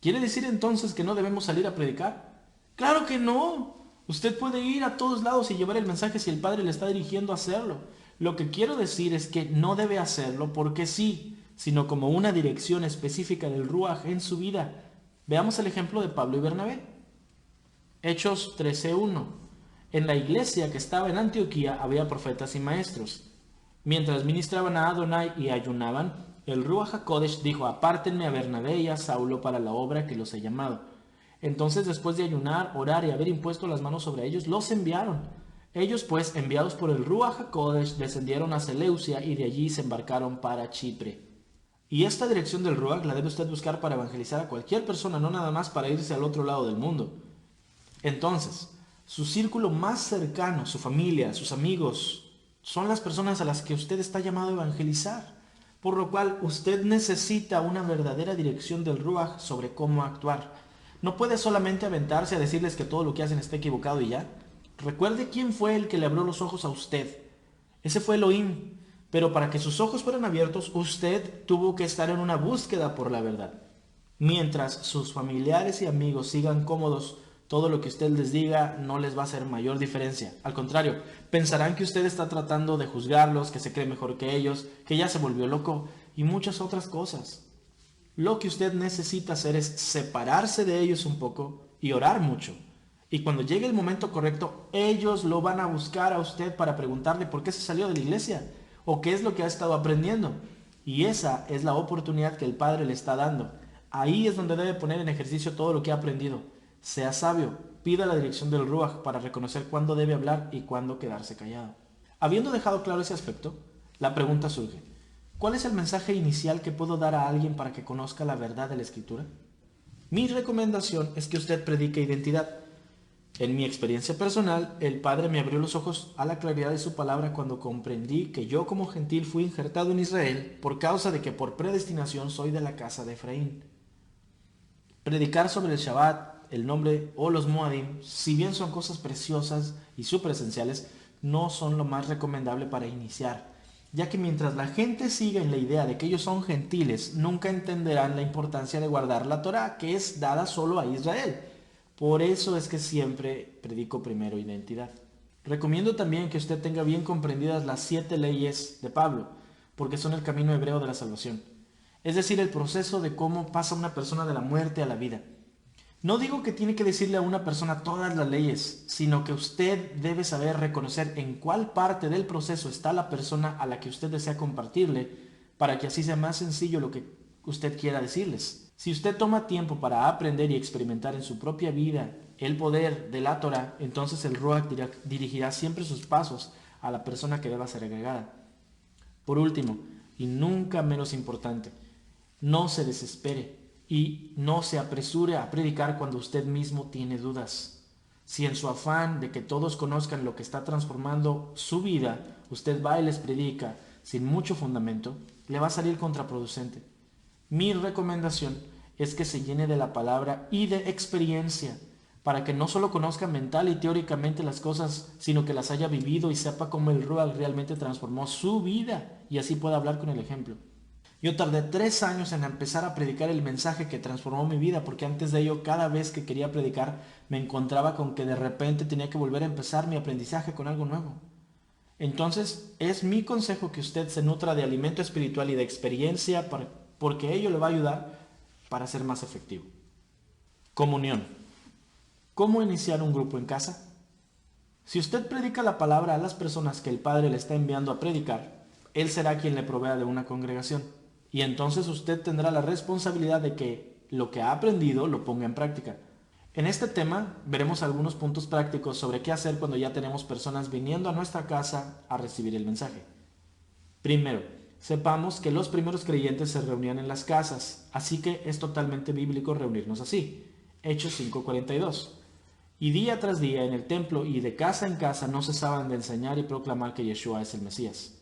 ¿Quiere decir entonces que no debemos salir a predicar? ¡Claro que no! Usted puede ir a todos lados y llevar el mensaje si el Padre le está dirigiendo a hacerlo. Lo que quiero decir es que no debe hacerlo porque sí, sino como una dirección específica del Ruaj en su vida. Veamos el ejemplo de Pablo y Bernabé. Hechos 13:1. En la iglesia que estaba en Antioquía había profetas y maestros. Mientras ministraban a Adonai y ayunaban, el Ruaj HaKodesh dijo: apártenme a Bernabé y a Saulo para la obra que los he llamado. Entonces, después de ayunar, orar y haber impuesto las manos sobre ellos, los enviaron. Ellos, pues, enviados por el Ruaj HaKodesh, descendieron a Seleucia y de allí se embarcaron para Chipre. Y esta dirección del Ruaj la debe usted buscar para evangelizar a cualquier persona, no nada más para irse al otro lado del mundo. Entonces, su círculo más cercano, su familia, sus amigos, son las personas a las que usted está llamado a evangelizar. Por lo cual, usted necesita una verdadera dirección del Ruaj sobre cómo actuar. No puede solamente aventarse a decirles que todo lo que hacen está equivocado y ya. Recuerde quién fue el que le abrió los ojos a usted. Ese fue Elohim. Pero para que sus ojos fueran abiertos, usted tuvo que estar en una búsqueda por la verdad. Mientras sus familiares y amigos sigan cómodos, todo lo que usted les diga no les va a hacer mayor diferencia. Al contrario, pensarán que usted está tratando de juzgarlos, que se cree mejor que ellos, que ya se volvió loco y muchas otras cosas. Lo que usted necesita hacer es separarse de ellos un poco y orar mucho. Y cuando llegue el momento correcto, ellos lo van a buscar a usted para preguntarle por qué se salió de la iglesia o qué es lo que ha estado aprendiendo. Y esa es la oportunidad que el Padre le está dando. Ahí es donde debe poner en ejercicio todo lo que ha aprendido. Sea sabio, pida la dirección del Ruaj para reconocer cuándo debe hablar y cuándo quedarse callado. Habiendo dejado claro ese aspecto, la pregunta surge: ¿cuál es el mensaje inicial que puedo dar a alguien para que conozca la verdad de la Escritura? Mi recomendación es que usted predique identidad. En mi experiencia personal, el Padre me abrió los ojos a la claridad de su palabra cuando comprendí que yo como gentil fui injertado en Israel por causa de que por predestinación soy de la casa de Efraín. Predicar sobre el Shabbat, el nombre o los Moadim, si bien son cosas preciosas y súper esenciales, no son lo más recomendable para iniciar, ya que mientras la gente siga en la idea de que ellos son gentiles, nunca entenderán la importancia de guardar la Torá, que es dada solo a Israel. Por eso es que siempre predico primero identidad. Recomiendo también que usted tenga bien comprendidas las 7 leyes de Pablo, porque son el camino hebreo de la salvación. Es decir, el proceso de cómo pasa una persona de la muerte a la vida. No digo que tiene que decirle a una persona todas las leyes, sino que usted debe saber reconocer en cuál parte del proceso está la persona a la que usted desea compartirle, para que así sea más sencillo lo que usted quiera decirles. Si usted toma tiempo para aprender y experimentar en su propia vida el poder de la Torah, entonces el Ruach dirigirá siempre sus pasos a la persona que deba ser agregada. Por último, y nunca menos importante, no se desespere y no se apresure a predicar cuando usted mismo tiene dudas. Si en su afán de que todos conozcan lo que está transformando su vida, usted va y les predica sin mucho fundamento, le va a salir contraproducente. Mi recomendación es que se llene de la palabra y de experiencia, para que no solo conozca mental y teóricamente las cosas, sino que las haya vivido y sepa cómo el Ruach realmente transformó su vida y así pueda hablar con el ejemplo. Yo tardé 3 años en empezar a predicar el mensaje que transformó mi vida, porque antes de ello, cada vez que quería predicar, me encontraba con que de repente tenía que volver a empezar mi aprendizaje con algo nuevo. Entonces, es mi consejo que usted se nutra de alimento espiritual y de experiencia, porque ello le va a ayudar para ser más efectivo. Comunión. ¿Cómo iniciar un grupo en casa? Si usted predica la palabra a las personas que el Padre le está enviando a predicar, Él será quien le provea de una congregación. Y entonces usted tendrá la responsabilidad de que lo que ha aprendido lo ponga en práctica. En este tema veremos algunos puntos prácticos sobre qué hacer cuando ya tenemos personas viniendo a nuestra casa a recibir el mensaje. Primero, sepamos que los primeros creyentes se reunían en las casas, así que es totalmente bíblico reunirnos así. Hechos 5:42. Y día tras día en el templo y de casa en casa no cesaban de enseñar y proclamar que Yeshua es el Mesías.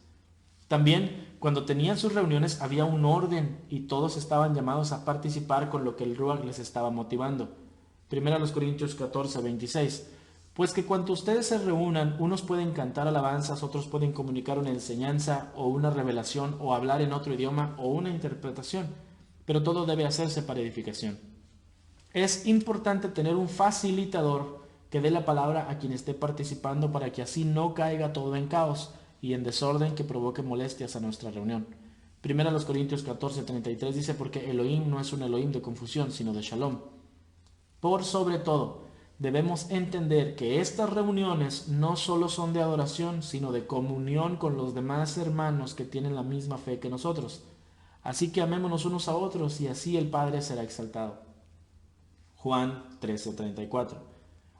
También, cuando tenían sus reuniones había un orden y todos estaban llamados a participar con lo que el Ruach les estaba motivando. 1 Corintios 14:26. Pues que cuando ustedes se reúnan, unos pueden cantar alabanzas, otros pueden comunicar una enseñanza o una revelación o hablar en otro idioma o una interpretación, pero todo debe hacerse para edificación. Es importante tener un facilitador que dé la palabra a quien esté participando para que así no caiga todo en caos y en desorden que provoque molestias a nuestra reunión. Primera los Corintios 14:33 dice, porque Elohim no es un Elohim de confusión, sino de shalom. Por sobre todo, debemos entender que estas reuniones no solo son de adoración, sino de comunión con los demás hermanos que tienen la misma fe que nosotros. Así que amémonos unos a otros y así el Padre será exaltado. Juan 13:34.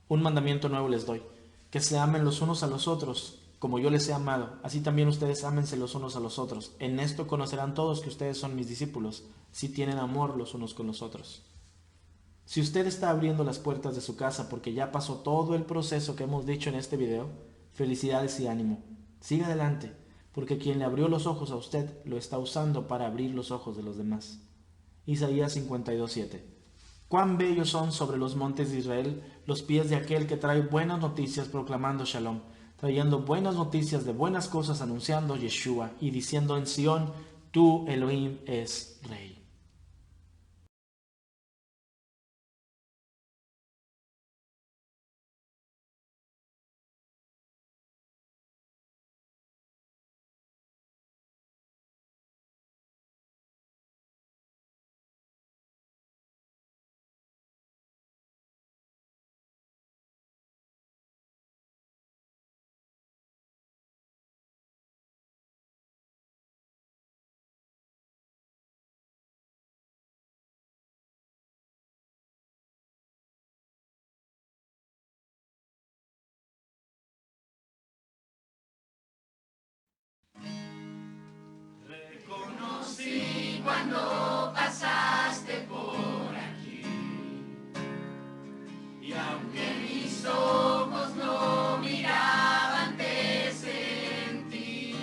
Un mandamiento nuevo les doy, que se amen los unos a los otros, como yo les he amado, así también ustedes ámense los unos a los otros. En esto conocerán todos que ustedes son mis discípulos, si tienen amor los unos con los otros. Si usted está abriendo las puertas de su casa porque ya pasó todo el proceso que hemos dicho en este video, felicidades y ánimo. Siga adelante, porque quien le abrió los ojos a usted lo está usando para abrir los ojos de los demás. Isaías 52:7. Cuán bellos son sobre los montes de Israel los pies de aquel que trae buenas noticias proclamando Shalom, trayendo buenas noticias de buenas cosas anunciando Yeshua y diciendo en Sión, tu Elohim es Rey. Reconocí cuando pasaste por aquí, y aunque mis ojos no miraban, te sentí.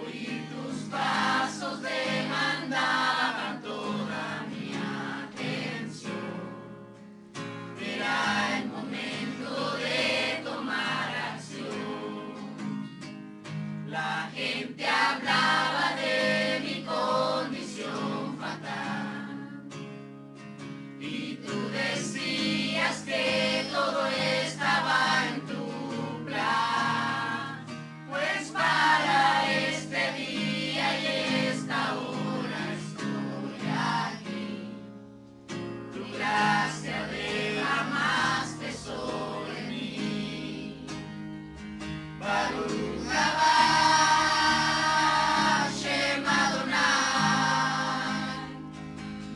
Oír tus pasos demandaban toda mi atención. Era el momento de tomar acción. La gente hablaba de mi condición fatal, y tú decías que todo estaba en tu plan, pues para este día y esta hora estoy aquí. Tu gracia derramaste sobre mí. Baruch Haba Shem Adonai,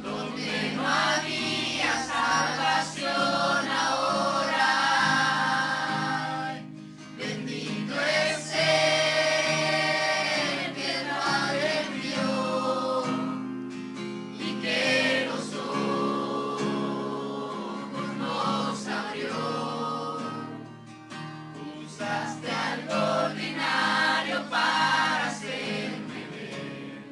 donde no había salvación ahora hay. Bendito es el que el Padre envió y que los ojos nos abrió. Usaste algo ordinario para hacerme ver,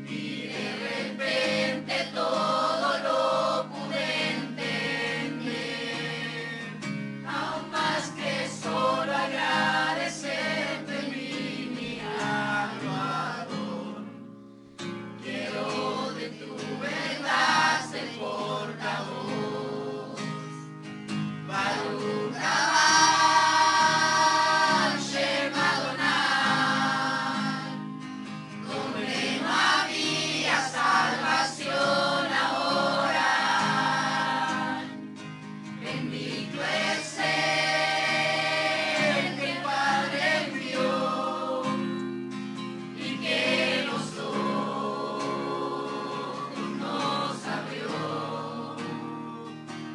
y de repente todo lo pude entender. Aún más que solo agradecerte mi Salvador, quiero de tu verdad ser portavoz. Baruch Haba Shem Adonai, donde no había salvación ahora hay. Bendito es el que el Padre envió y que los ojos nos abrió.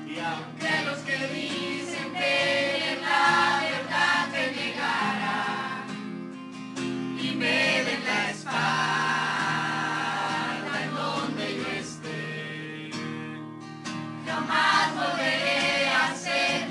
Y aunque los que dicen tener la verdad te negarán y me den la espalda en donde yo esté, jamás volveré a ser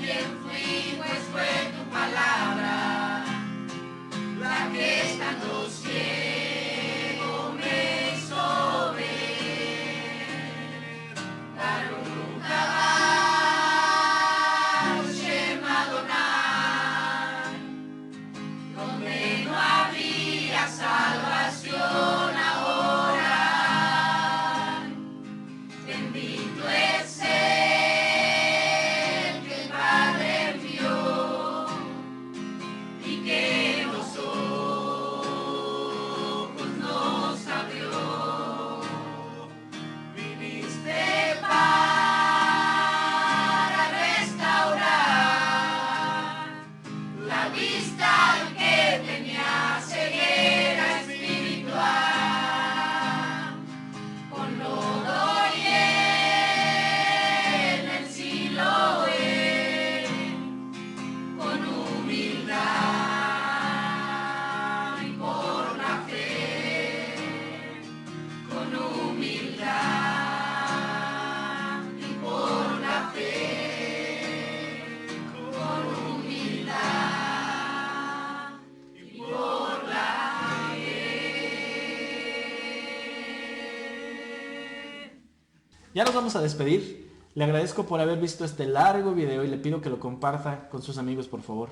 Ya nos vamos a despedir. Le agradezco por haber visto este largo video y le pido que lo comparta con sus amigos, por favor.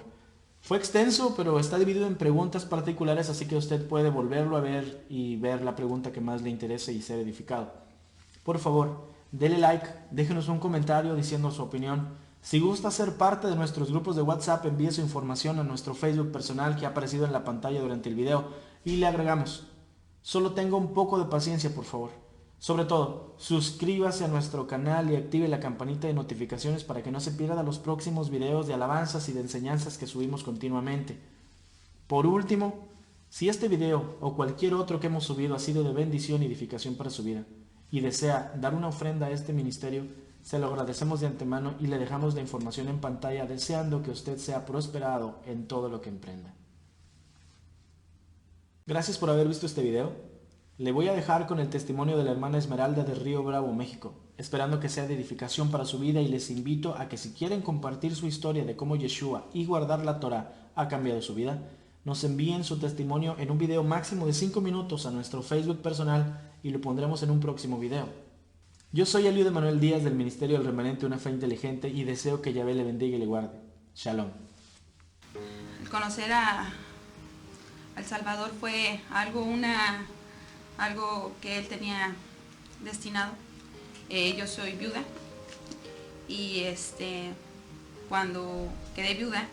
Fue extenso, pero está dividido en preguntas particulares, así que usted puede volverlo a ver y ver la pregunta que más le interese y ser edificado. Por favor, dele like, déjenos un comentario diciendo su opinión. Si gusta ser parte de nuestros grupos de WhatsApp, envíe su información a nuestro Facebook personal que ha aparecido en la pantalla durante el video y le agregamos. Solo tenga un poco de paciencia, por favor. Sobre todo, suscríbase a nuestro canal y active la campanita de notificaciones para que no se pierda los próximos videos de alabanzas y de enseñanzas que subimos continuamente. Por último, si este video o cualquier otro que hemos subido ha sido de bendición y edificación para su vida y desea dar una ofrenda a este ministerio, se lo agradecemos de antemano y le dejamos la información en pantalla deseando que usted sea prosperado en todo lo que emprenda. Gracias por haber visto este video. Le voy a dejar con el testimonio de la hermana Esmeralda de Río Bravo, México, esperando que sea de edificación para su vida y les invito a que si quieren compartir su historia de cómo Yeshua y guardar la Torah ha cambiado su vida, nos envíen su testimonio en un video máximo de 5 minutos a nuestro Facebook personal y lo pondremos en un próximo video. Yo soy Eliud Emanuel Díaz del Ministerio del Remanente Una Fe Inteligente y deseo que Yahvé le bendiga y le guarde. Shalom. Conocer a El Salvador fue algo que él tenía destinado. Yo soy viuda y cuando quedé viuda,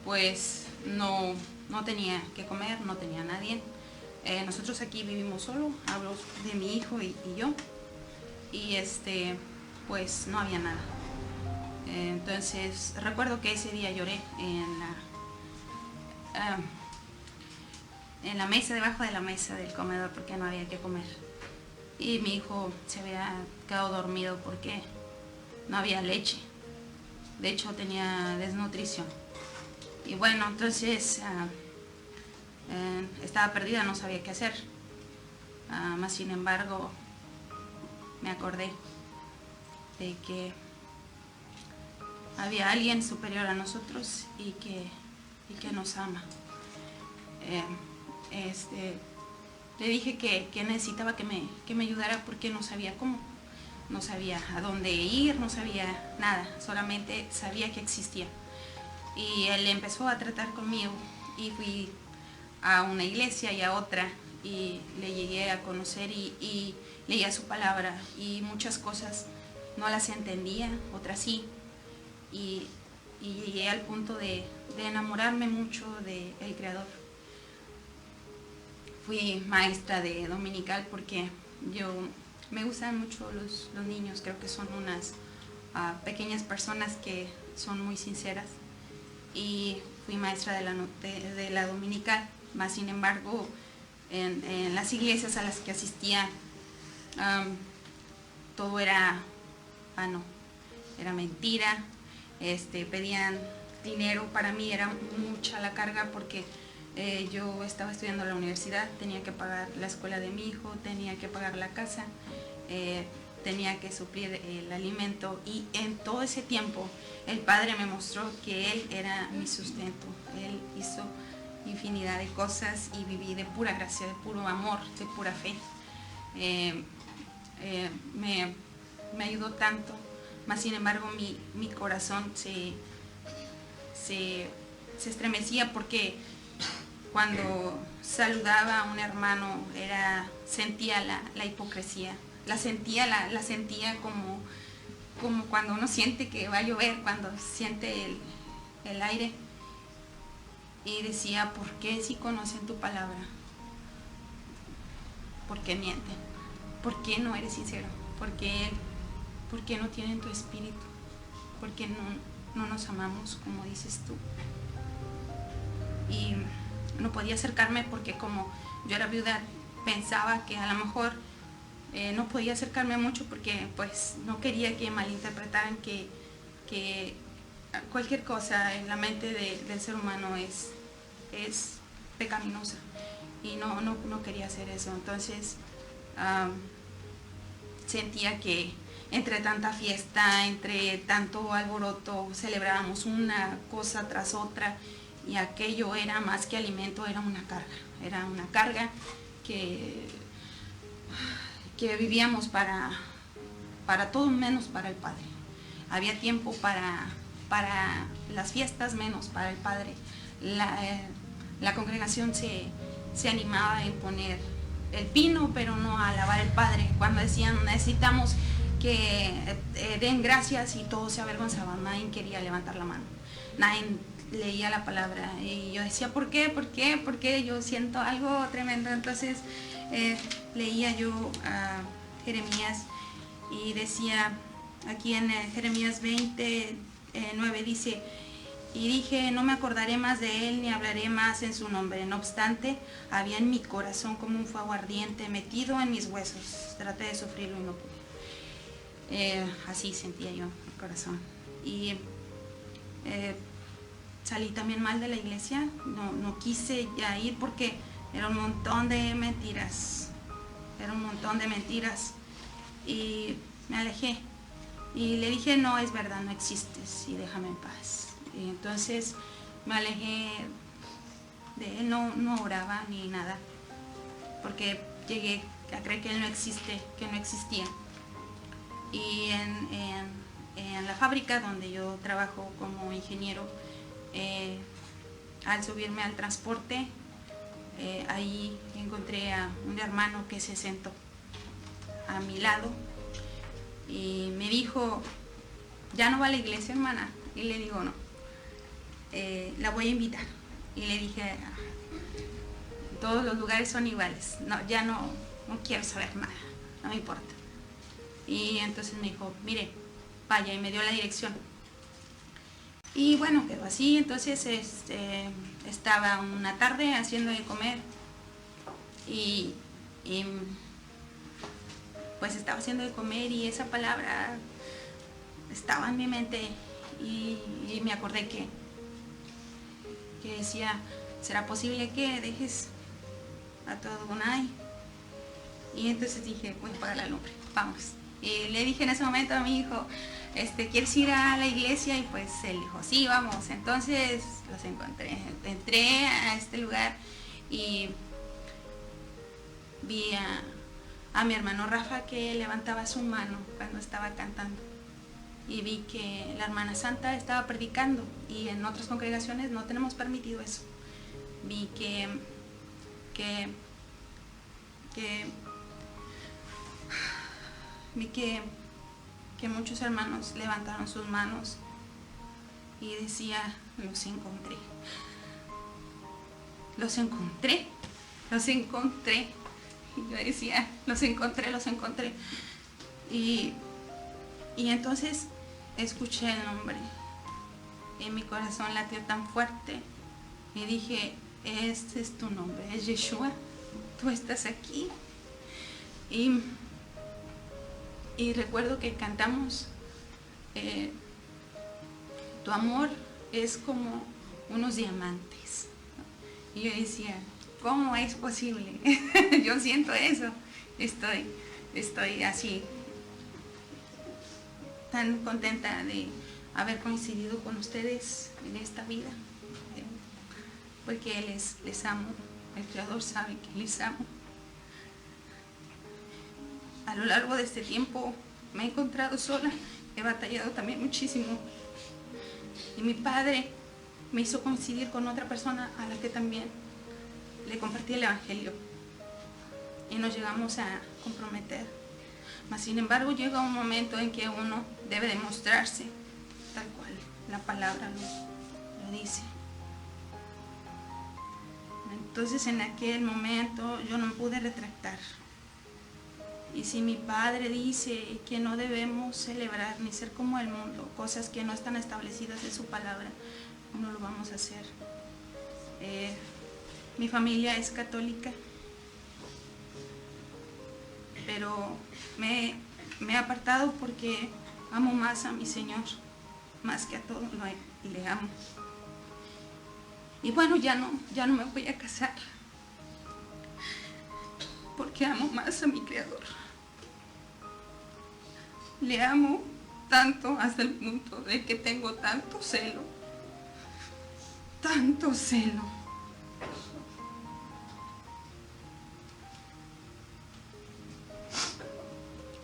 pues no tenía que comer, no tenía nadie. Nosotros aquí vivimos solo, hablo de mi hijo y yo, y pues no había nada. Entonces recuerdo que ese día lloré en la mesa, debajo de la mesa del comedor, porque no había que comer. Y mi hijo se había quedado dormido porque no había leche. De hecho tenía desnutrición. Y bueno, entonces estaba perdida, no sabía qué hacer. Más sin embargo, me acordé de que había alguien superior a nosotros y que nos ama. Le dije que necesitaba que me ayudara porque no sabía cómo, no sabía a dónde ir, no sabía nada, solamente sabía que existía. Y él empezó a tratar conmigo y fui a una iglesia y a otra y le llegué a conocer y leía su palabra y muchas cosas no las entendía, otras sí. Y llegué al punto de enamorarme mucho del Creador. Fui maestra de dominical porque me gustan mucho los niños, creo que son unas pequeñas personas que son muy sinceras, y fui maestra de la dominical, más sin embargo en las iglesias a las que asistía todo era vano, era mentira, pedían dinero, para mí era mucha la carga porque yo estaba estudiando en la universidad, tenía que pagar la escuela de mi hijo, tenía que pagar la casa, tenía que suplir el alimento, y en todo ese tiempo el Padre me mostró que Él era mi sustento. Él hizo infinidad de cosas y viví de pura gracia, de puro amor, de pura fe. Me ayudó tanto, más sin embargo mi corazón se estremecía porque cuando saludaba a un hermano sentía la hipocresía, la sentía como cuando uno siente que va a llover, cuando siente el aire, y decía, ¿por qué si conocen tu palabra? ¿Por qué mienten? ¿Por qué no eres sincero? ¿Por qué no tienen tu espíritu? ¿Por qué no nos amamos como dices tú? Y no podía acercarme porque como yo era viuda, pensaba que a lo mejor no podía acercarme mucho porque pues no quería que malinterpretaran que cualquier cosa en la mente del ser humano es pecaminosa, y no quería hacer eso. Entonces sentía que entre tanta fiesta, entre tanto alboroto, celebrábamos una cosa tras otra, y aquello era más que alimento, era una carga que vivíamos para para todo menos para el Padre. Había tiempo para las fiestas, menos para el Padre. La congregación se animaba a imponer el pino, pero no a alabar al Padre. Cuando decían necesitamos que den gracias, y todos se avergonzaban, nadie quería levantar la mano, nadie leía la palabra, y yo decía ¿por qué? ¿Por qué? ¿Por qué? Yo siento algo tremendo. Entonces leía yo a Jeremías y decía aquí en Jeremías 20:9 dice: y dije, no me acordaré más de él, ni hablaré más en su nombre. No obstante, había en mi corazón como un fuego ardiente metido en mis huesos. Traté de sufrirlo y no pude. Así sentía yo el corazón. Y salí también mal de la iglesia. No quise ya ir porque era un montón de mentiras. Era un montón de mentiras. Y me alejé. Y le dije, no, es verdad, no existes y déjame en paz. Y entonces me alejé de él, no oraba ni nada, porque llegué a creer que él no existe, que no existía. Y en la fábrica donde yo trabajo como ingeniero, al subirme al transporte, ahí encontré a un hermano que se sentó a mi lado y me dijo, ¿ya no va a la iglesia, hermana? Y le digo, no. La voy a invitar. Y le dije, todos los lugares son iguales, no, ya no quiero saber nada, no me importa. Y entonces me dijo, mire, vaya, y me dio la dirección. Y bueno, quedó así. Entonces estaba una tarde haciendo de comer y pues estaba haciendo de comer y esa palabra estaba en mi mente y me acordé que decía, ¿será posible que dejes a todo Adonai? Y entonces dije, voy a apagar la lumbre, vamos. Y le dije en ese momento a mi hijo, ¿quieres ir a la iglesia? Y pues él dijo, sí, vamos. Entonces los encontré, entré a este lugar y vi a mi hermano Rafa que levantaba su mano cuando estaba cantando. Y vi que la hermana Santa estaba predicando y en otras congregaciones no tenemos permitido eso. Vi que muchos hermanos levantaron sus manos y decía, los encontré. Los encontré, los encontré. Y yo decía, los encontré, los encontré. Y entonces escuché el nombre y mi corazón latió tan fuerte y dije, este es tu nombre, es Yeshua, tú estás aquí. Y recuerdo que cantamos, tu amor es como unos diamantes. Y yo decía, ¿cómo es posible? Yo siento eso, estoy así tan contenta de haber coincidido con ustedes en esta vida, porque les amo, el Creador sabe que les amo. A lo largo de este tiempo me he encontrado sola, he batallado también muchísimo, y mi padre me hizo coincidir con otra persona a la que también le compartí el Evangelio y nos llegamos a comprometer. Mas sin embargo llega un momento en que uno debe demostrarse tal cual la palabra lo dice. Entonces en aquel momento yo no me pude retractar. Y si mi padre dice que no debemos celebrar ni ser como el mundo, cosas que no están establecidas en su palabra, no lo vamos a hacer. Mi familia es católica, pero me he apartado porque amo más a mi Señor, más que a todo le amo. Y bueno, ya no me voy a casar, porque amo más a mi Creador. Le amo tanto hasta el punto de que tengo tanto celo, tanto celo.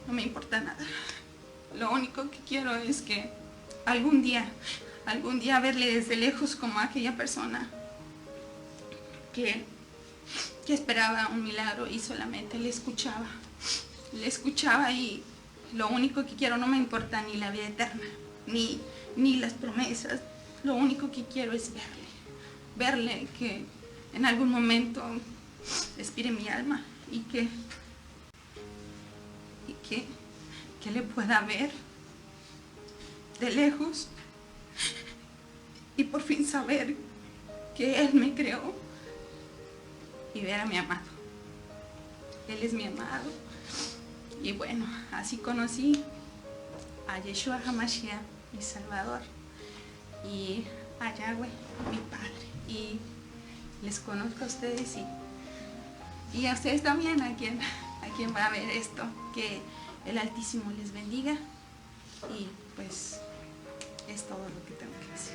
No me importa nada. Lo único que quiero es que algún día verle desde lejos como aquella persona que esperaba un milagro y solamente le escuchaba. Le escuchaba y lo único que quiero, no me importa ni la vida eterna, ni las promesas. Lo único que quiero es verle que en algún momento expire mi alma y que le pueda ver de lejos y por fin saber que Él me creó y ver a mi amado. Él es mi amado. Y bueno, así conocí a Yeshua HaMashiach, mi Salvador, y a Yahweh, mi Padre. Y les conozco a ustedes y a ustedes también, a quien va a ver esto. Que el Altísimo les bendiga y pues es todo lo que tengo que decir.